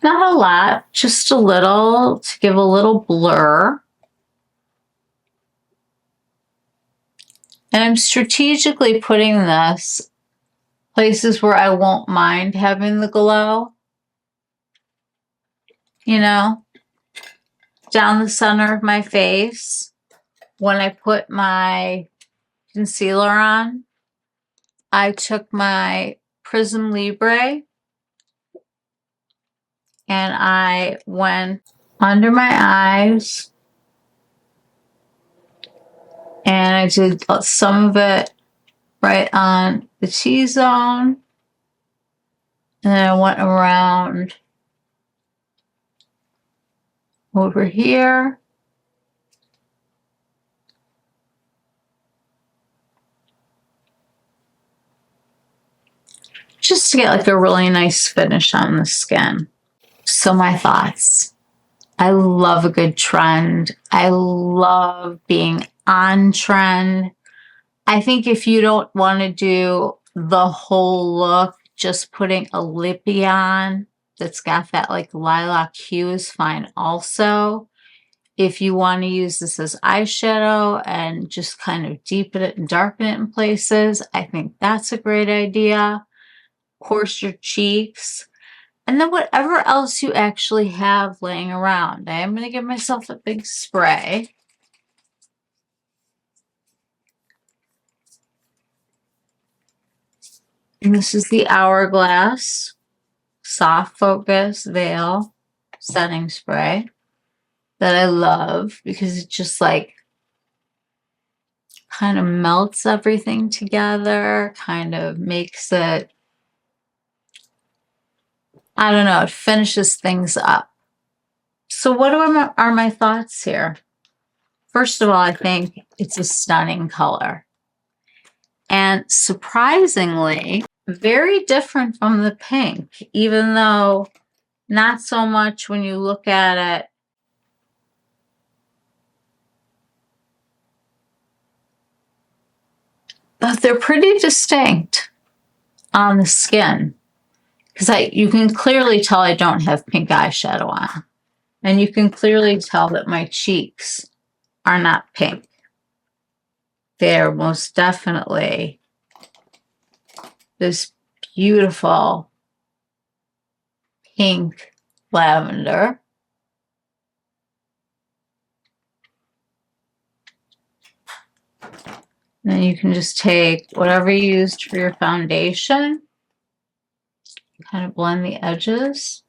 Not a lot, just a little to give a little blur. And I'm strategically putting this places where I won't mind having the glow. You know, down the center of my face. When I put my concealer on, I took my Prism Libre and I went under my eyes and I did some of it right on the T-zone, and then I went around over here. Just to get like a really nice finish on the skin. So my thoughts. I love a good trend. I love being on trend. I think if you don't want to do the whole look, just putting a lippy on that's got that like lilac hue is fine also. If you want to use this as eyeshadow and just kind of deepen it and darken it in places, I think that's a great idea. Of course, your cheeks. And then whatever else you actually have laying around. I am going to give myself a big spray. And this is the Hourglass Soft Focus Veil Setting Spray that I love because it just like kind of melts everything together, kind of makes it, I don't know, it finishes things up. So what are my thoughts here? First of all, I think it's a stunning color. And surprisingly, very different from the pink, even though not so much when you look at it. But they're pretty distinct on the skin. Because you can clearly tell I don't have pink eyeshadow on. And you can clearly tell that my cheeks are not pink. They're most definitely this beautiful pink lavender. And then you can just take whatever you used for your foundation, kind of blend the edges.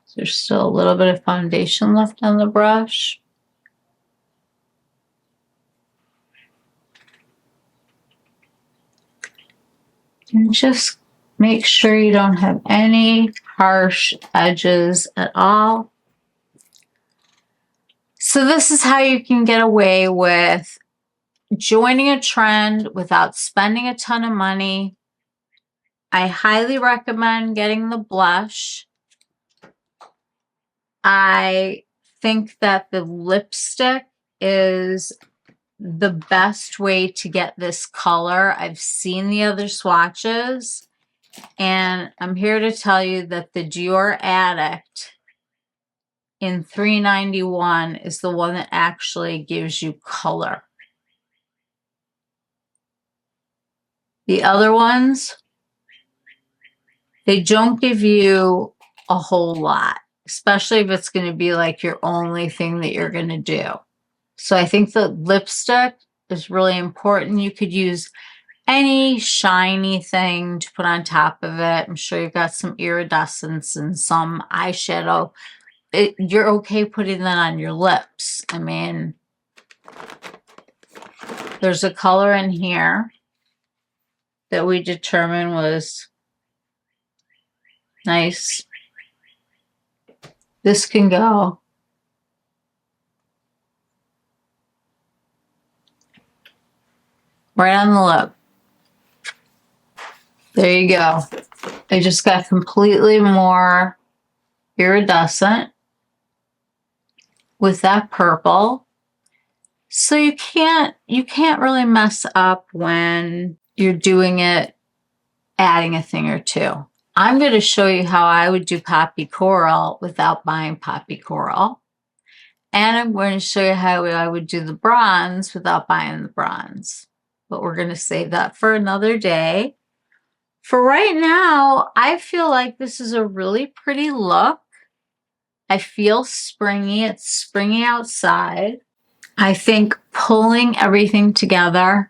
So there's still a little bit of foundation left on the brush. And just make sure you don't have any harsh edges at all. So this is how you can get away with joining a trend without spending a ton of money. I highly recommend getting the blush. I think that the lipstick is the best way to get this color. I've seen the other swatches, and I'm here to tell you that the Dior Addict in $3.91 is the one that actually gives you color. The other ones, they don't give you a whole lot, especially if it's going to be like your only thing that you're going to do. So I think the lipstick is really important. You could use any shiny thing to put on top of it. I'm sure you've got some iridescence and some eyeshadow. You're okay putting that on your lips. I mean, there's a color in here that we determined was nice. This can go. Right on the lip. There you go. It just got completely more iridescent with that purple. So you can't really mess up when you're doing it, adding a thing or two. I'm going to show you how I would do Poppy Coral without buying Poppy Coral. And I'm going to show you how I would do the bronze without buying the bronze. But we're going to save that for another day. For right now, I feel like this is a really pretty look. I feel springy. It's springy outside. I think pulling everything together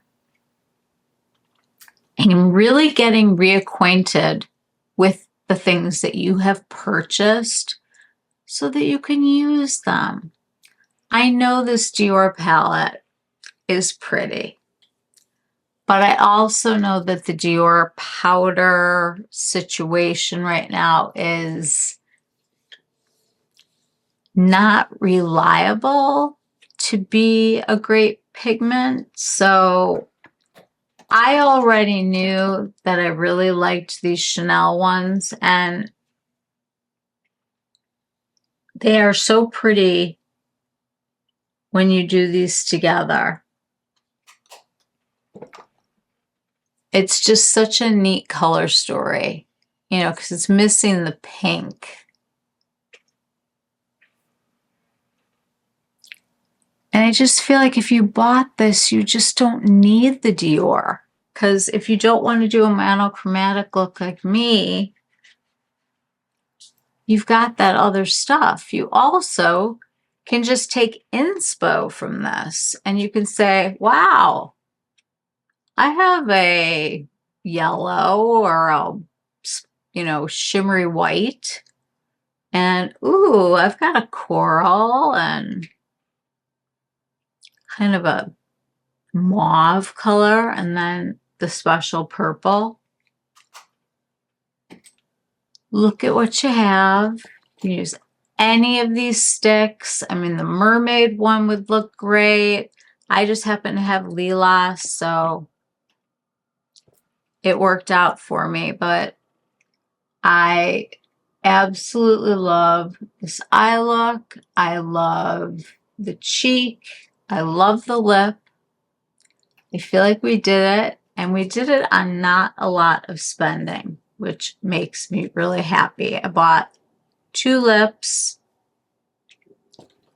and really getting reacquainted with the things that you have purchased so that you can use them. I know this Dior palette is pretty, but I also know that the Dior powder situation right now is not reliable to be a great pigment. So I already knew that I really liked these Chanel ones, and they are so pretty when you do these together. It's just such a neat color story, you know, because it's missing the pink. And I just feel like if you bought this, you just don't need the Dior. Because if you don't want to do a monochromatic look like me, you've got that other stuff. You also can just take inspo from this and you can say, wow, I have a yellow or a, you know, shimmery white. And, ooh, I've got a coral and kind of a mauve color, and then the special purple. Look at what you have. You can use any of these sticks. I mean, the mermaid one would look great. I just happen to have Lawlwss, so it worked out for me, but I absolutely love this eye look. I love the cheek. I love the lip. I feel like we did it, and we did it on not a lot of spending, which makes me really happy. I bought 2 lips,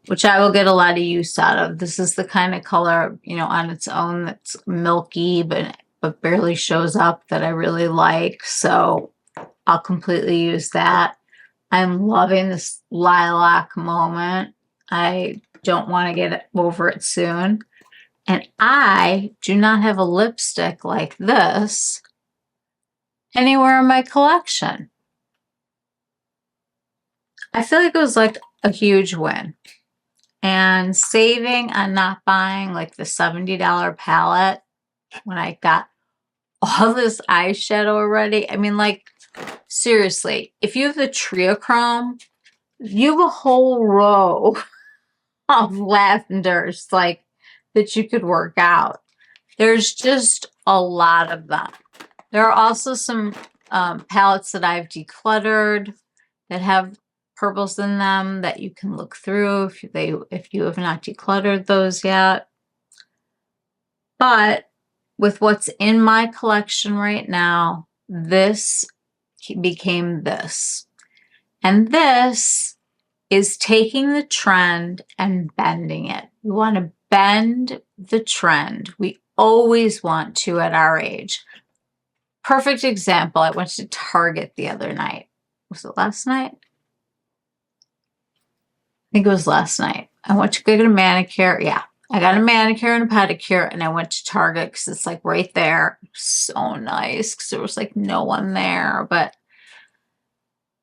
which I will get a lot of use out of. This is the kind of color, you know, on its own that's milky, but barely shows up, that I really like. So I'll completely use that. I'm loving this lilac moment. I don't want to get over it soon. And I do not have a lipstick like this anywhere in my collection. I feel like it was like a huge win. And saving on not buying like the $70 palette when I got all this eyeshadow already. I mean, like, seriously, if you have the Triochrome, you have a whole row of lavenders like that you could work out. There's just a lot of them. There are also some palettes that I've decluttered that have purples in them that you can look through if you have not decluttered those yet. But with what's in my collection right now, this became this. And this is taking the trend and bending it. We want to bend the trend. We always want to at our age. Perfect example, I went to Target the other night. Was it last night? I think it was last night. I went to go get a manicure. Yeah, I got a manicure and a pedicure, and I went to Target because it's like right there. So nice because there was like no one there, but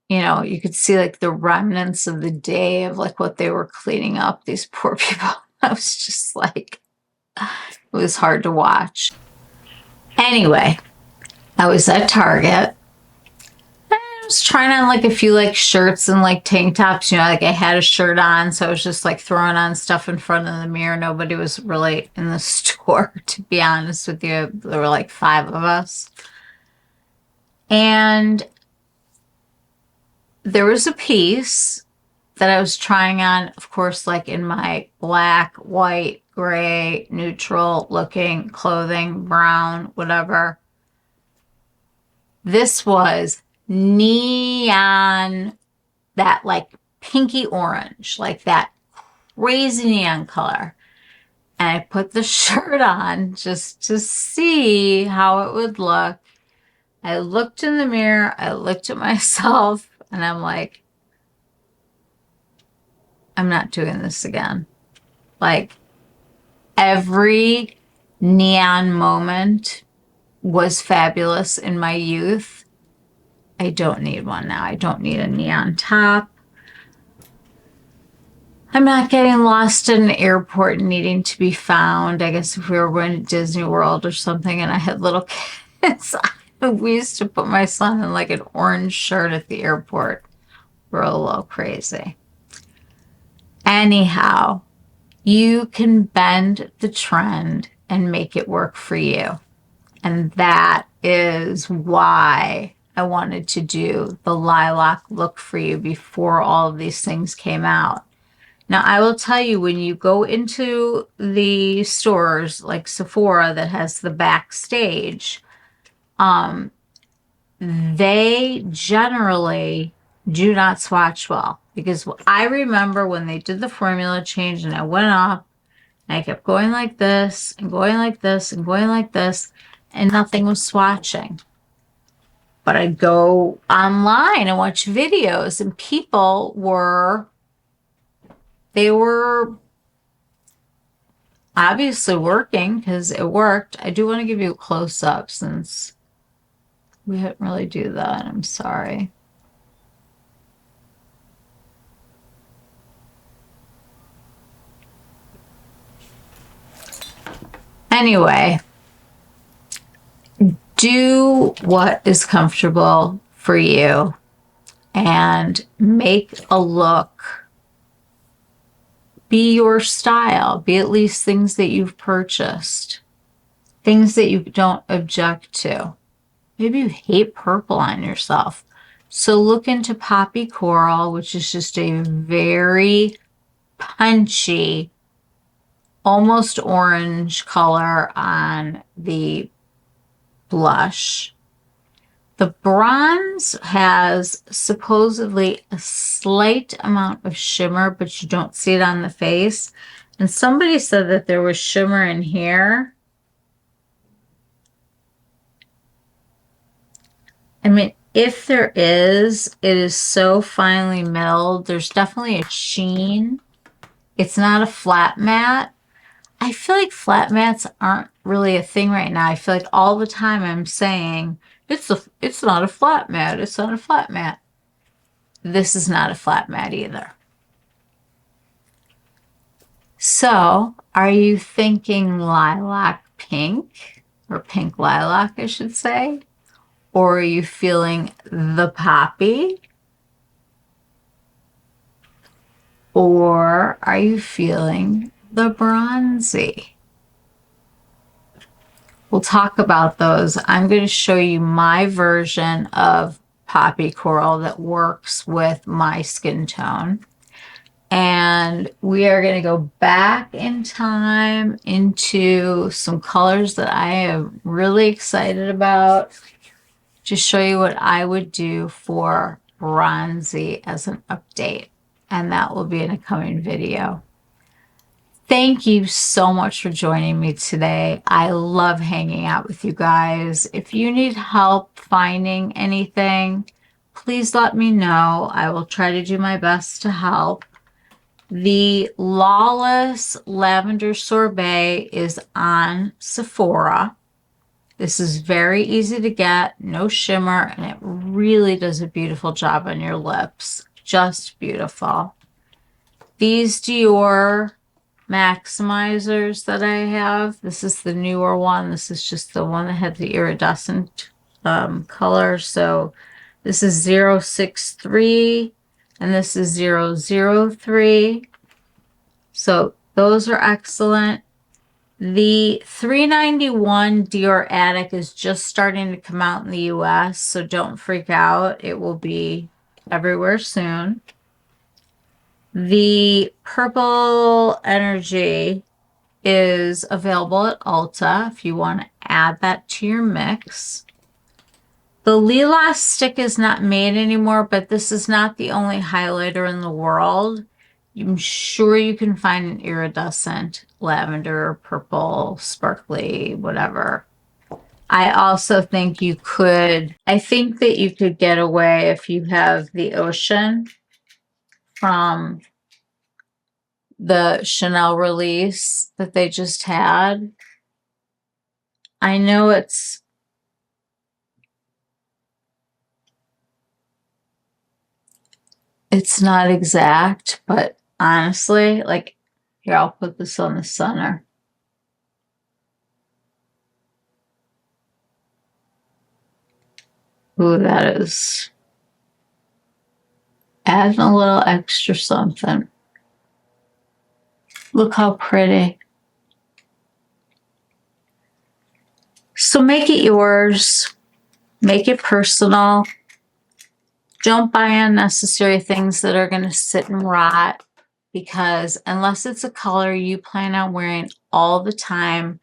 you know, you could see like the remnants of the day of like what they were cleaning up, these poor people. I was just like, It was hard to watch. Anyway, I was at Target. I was trying on like a few like shirts and like tank tops, you know, like I had a shirt on, so I was just like throwing on stuff in front of the mirror. Nobody was really in the store, to be honest with you. There were like 5 of us. And there was a piece that I was trying on, of course, like in my black, white, gray, neutral looking clothing, brown, whatever. This was neon, that like pinky orange, like that crazy neon color. And I put the shirt on just to see how it would look. I looked in the mirror, I looked at myself, and I'm like, I'm not doing this again. Like, every neon moment was fabulous in my youth. I don't need one now. I don't need a neon top. I'm not getting lost in an airport needing to be found. I guess if we were going to Disney World or something and I had little kids, we used to put my son in like an orange shirt at the airport. We're a little crazy. Anyhow, you can bend the trend and make it work for you. And that is why I wanted to do the lilac look for you before all of these things came out. Now, I will tell you, when you go into the stores like Sephora that has the Backstage, they generally do not swatch well. Because I remember when they did the formula change and I went up, and I kept going like this and going like this and going like this, and nothing was swatching. But I'd go online and watch videos, and people were, they were obviously working because it worked. I do want to give you a close-up since we didn't really do that. I'm sorry. Anyway, do what is comfortable for you and make a look. Be your style. Be at least things that you've purchased. Things that you don't object to. Maybe you hate purple on yourself. So look into Poppy Coral, which is just a very punchy, almost orange color on the blush. The bronze has supposedly a slight amount of shimmer, but you don't see it on the face. And somebody said that there was shimmer in here. I mean, if there is, it is so finely milled. There's definitely a sheen. It's not a flat matte. I feel like flat mattes aren't really a thing right now. I feel like all the time I'm saying, it's not a flat matte. It's not a flat matte. This is not a flat matte either. So, are you thinking lilac pink, or pink lilac, I should say? Or are you feeling the poppy? Or are you feeling the bronzy? We'll talk about those. I'm going to show you my version of Poppy Coral that works with my skin tone. And we are going to go back in time into some colors that I am really excited about to show you what I would do for bronzy as an update. And that will be in a coming video. Thank you so much for joining me today. I love hanging out with you guys. If you need help finding anything, please let me know. I will try to do my best to help. The Lawlwss Lavender Sorbet is on Sephora. This is very easy to get, no shimmer, and it really does a beautiful job on your lips. Just beautiful. These Dior Maximizers that I have. This is the newer one. This is just the one that had the iridescent color. So this is 063 and this is 003. So those are excellent. The 391 Dior Addict is just starting to come out in the US, so don't freak out. It will be everywhere soon. The Purple Energy is available at Ulta if you want to add that to your mix. The Lawlwss stick is not made anymore, but this is not the only highlighter in the world. I'm sure you can find an iridescent, lavender, purple, sparkly, whatever. I also think you could, I think that you could get away if you have the Ocean from the Chanel release that they just had. I know it's not exact, but honestly, like, here, I'll put this on the center. Ooh, that is adding a little extra something. Look how pretty. So make it yours. Make it personal. Don't buy unnecessary things that are going to sit and rot, because unless it's a color you plan on wearing all the time,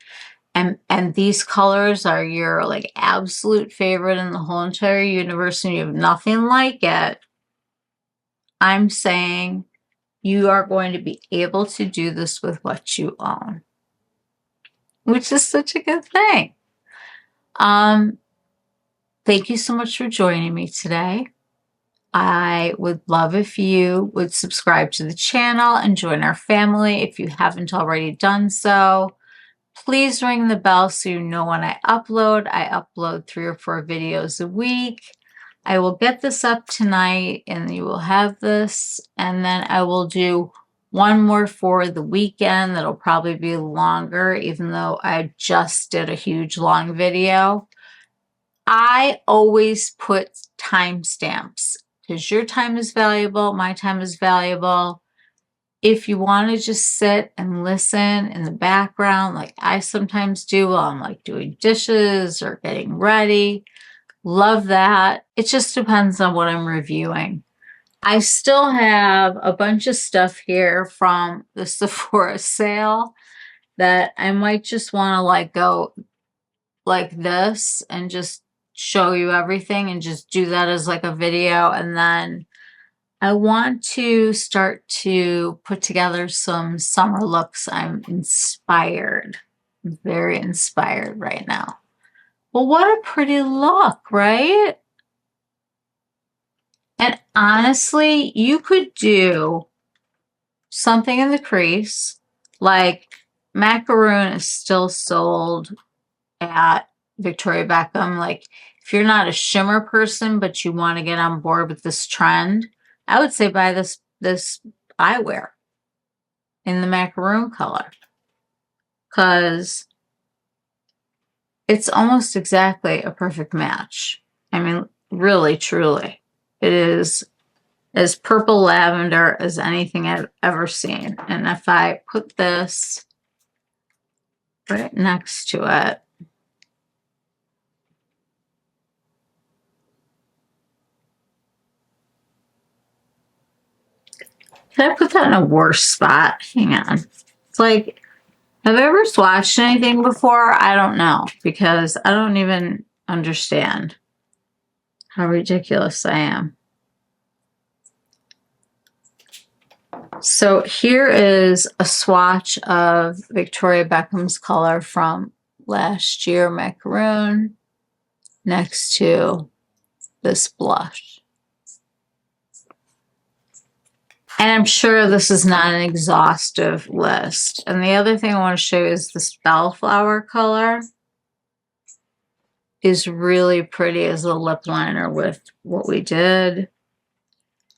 and these colors are your like absolute favorite in the whole entire universe and you have nothing like it, I'm saying you are going to be able to do this with what you own, which is such a good thing. Thank you so much for joining me today. I would love if you would subscribe to the channel and join our family if you haven't already done so. Please ring the bell so you know when I upload. I upload 3 or 4 videos a week. I will get this up tonight and you will have this, and then I will do one more for the weekend that'll probably be longer, even though I just did a huge long video. I always put timestamps because your time is valuable, my time is valuable. If you want to just sit and listen in the background, like I sometimes do while I'm like doing dishes or getting ready, love that. It just depends on what I'm reviewing. I still have a bunch of stuff here from the Sephora sale that I might just want to like go like this and just show you everything and just do that as like a video. And then I want to start to put together some summer looks. I'm inspired. I'm very inspired right now. Well, what a pretty look, right? And honestly, you could do something in the crease. Like macaroon is still sold at Victoria Beckham. Like if you're not a shimmer person, but you want to get on board with this trend, I would say buy this eyewear in the macaroon color, because it's almost exactly a perfect match. I mean, really, truly. It is as purple lavender as anything I've ever seen. And if I put this right next to it, can I put that in a worse spot? Hang on. It's like, have I ever swatched anything before? I don't know, because I don't even understand how ridiculous I am. So here is a swatch of Victoria Beckham's color from last year, macaroon, next to this blush. And I'm sure this is not an exhaustive list. And the other thing I want to show you is this bellflower color is really pretty as a lip liner with what we did.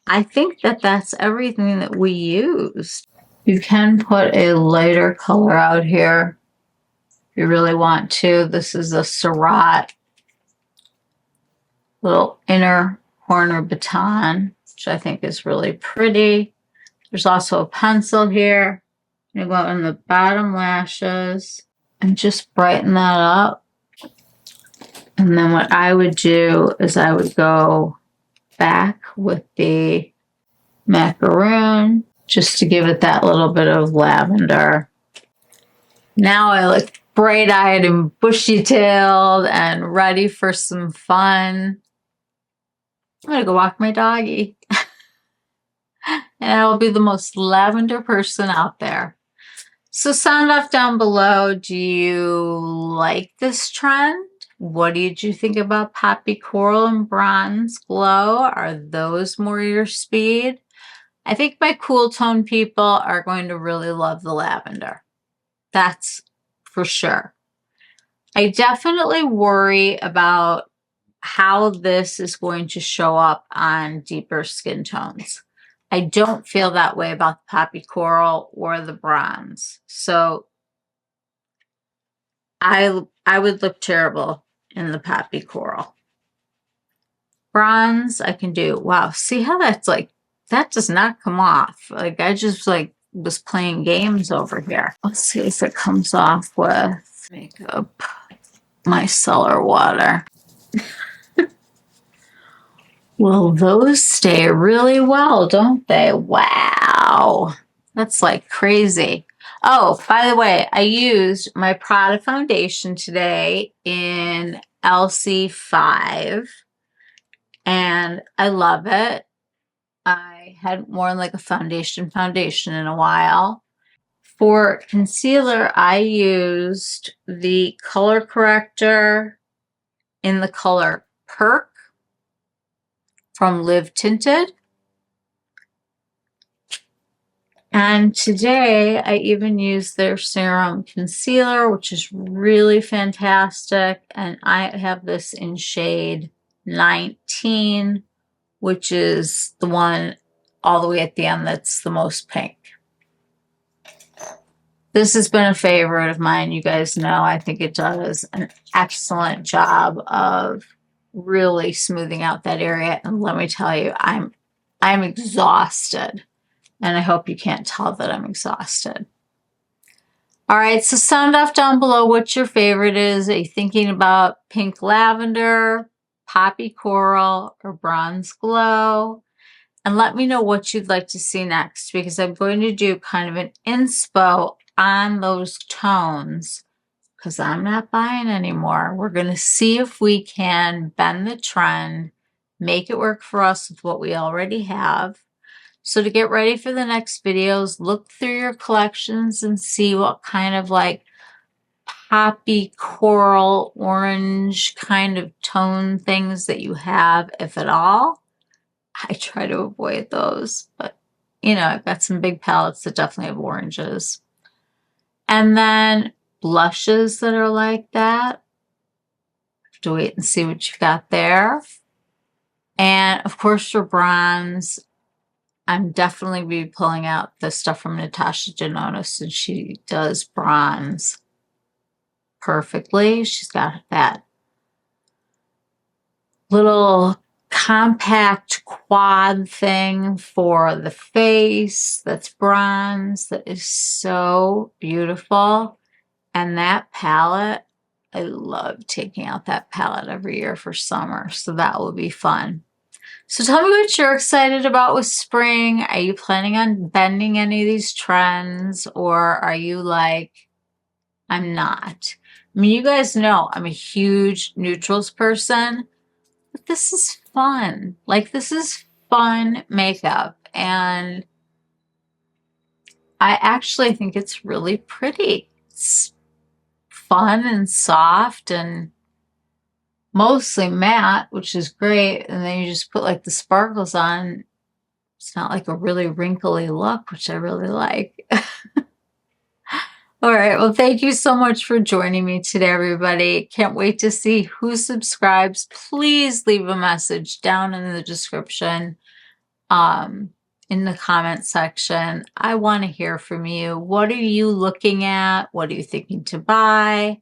I think that that's everything that we used. You can put a lighter color out here if you really want to. This is a Surratt little inner corner baton, which I think is really pretty. There's also a pencil here. I'm going to go in the bottom lashes and just brighten that up. And then what I would do is I would go back with the macaroon just to give it that little bit of lavender. Now I look bright-eyed and bushy-tailed and ready for some fun. I'm going to go walk my doggy. And I'll be the most lavender person out there. So sound off down below. Do you like this trend? What did you think about Poppy Coral and Bronze Glow? Are those more your speed? I think my cool tone people are going to really love the lavender. That's for sure. I definitely worry about how this is going to show up on deeper skin tones. I don't feel that way about the Poppy Coral or the Bronze. So I would look terrible in the Poppy Coral. Bronze, I can do. Wow, see how that's like, that does not come off. Like I just like was playing games over here. Let's see if it comes off with makeup micellar water. Well, those stay really well, don't they? Wow. That's like crazy. Oh, by the way, I used my Prada foundation today in LC5 and I love it. I hadn't worn like a foundation in a while. For concealer, I used the color corrector in the color Perk from Live Tinted. And today I even used their serum concealer, which is really fantastic. And I have this in shade 19, which is the one all the way at the end that's the most pink. This has been a favorite of mine. You guys know I think it does an excellent job of really smoothing out that area. And let me tell you, I'm exhausted. And I hope you can't tell that I'm exhausted. All right, so sound off down below what your favorite is. Are you thinking about pink lavender, poppy coral, or bronze glow? And let me know what you'd like to see next, because I'm going to do kind of an inspo on those tones because I'm not buying anymore. We're going to see if we can bend the trend, make it work for us with what we already have. So to get ready for the next videos, look through your collections and see what kind of like poppy coral orange kind of tone things that you have, if at all. I try to avoid those, but you know, I've got some big palettes that definitely have oranges. And then blushes that are like that. Have to wait and see what you've got there. And of course for bronze, I'm definitely be pulling out the stuff from Natasha Denona since she does bronze perfectly. She's got that little compact quad thing for the face that's bronze that is so beautiful. And that palette, I love taking out that palette every year for summer, so that will be fun. So tell me what you're excited about with spring. Are you planning on bending any of these trends, or are you like, I'm not? I mean, you guys know I'm a huge neutrals person, but this is fun. Like, this is fun makeup, and I actually think it's really pretty. It's fun and soft and mostly matte, which is great. And then you just put like the sparkles on. It's not like a really wrinkly look, which I really like. All right. Well, thank you so much for joining me today, everybody. Can't wait to see who subscribes. Please leave a message down in the description. in the comment section. I want to hear from you. What are you looking at? What are you thinking to buy?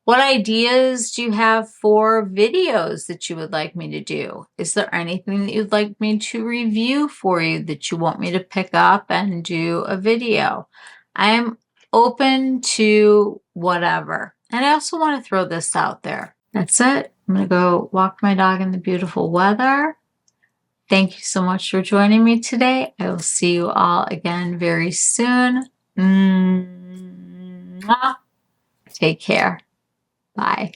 What ideas do you have for videos that you would like me to do? Is there anything that you'd like me to review for you that you want me to pick up and do a video? I am open to whatever. And I also want to throw this out there. That's it. I'm going to go walk my dog in the beautiful weather. Thank you so much for joining me today. I will see you all again very soon. Mwah. Take care. Bye.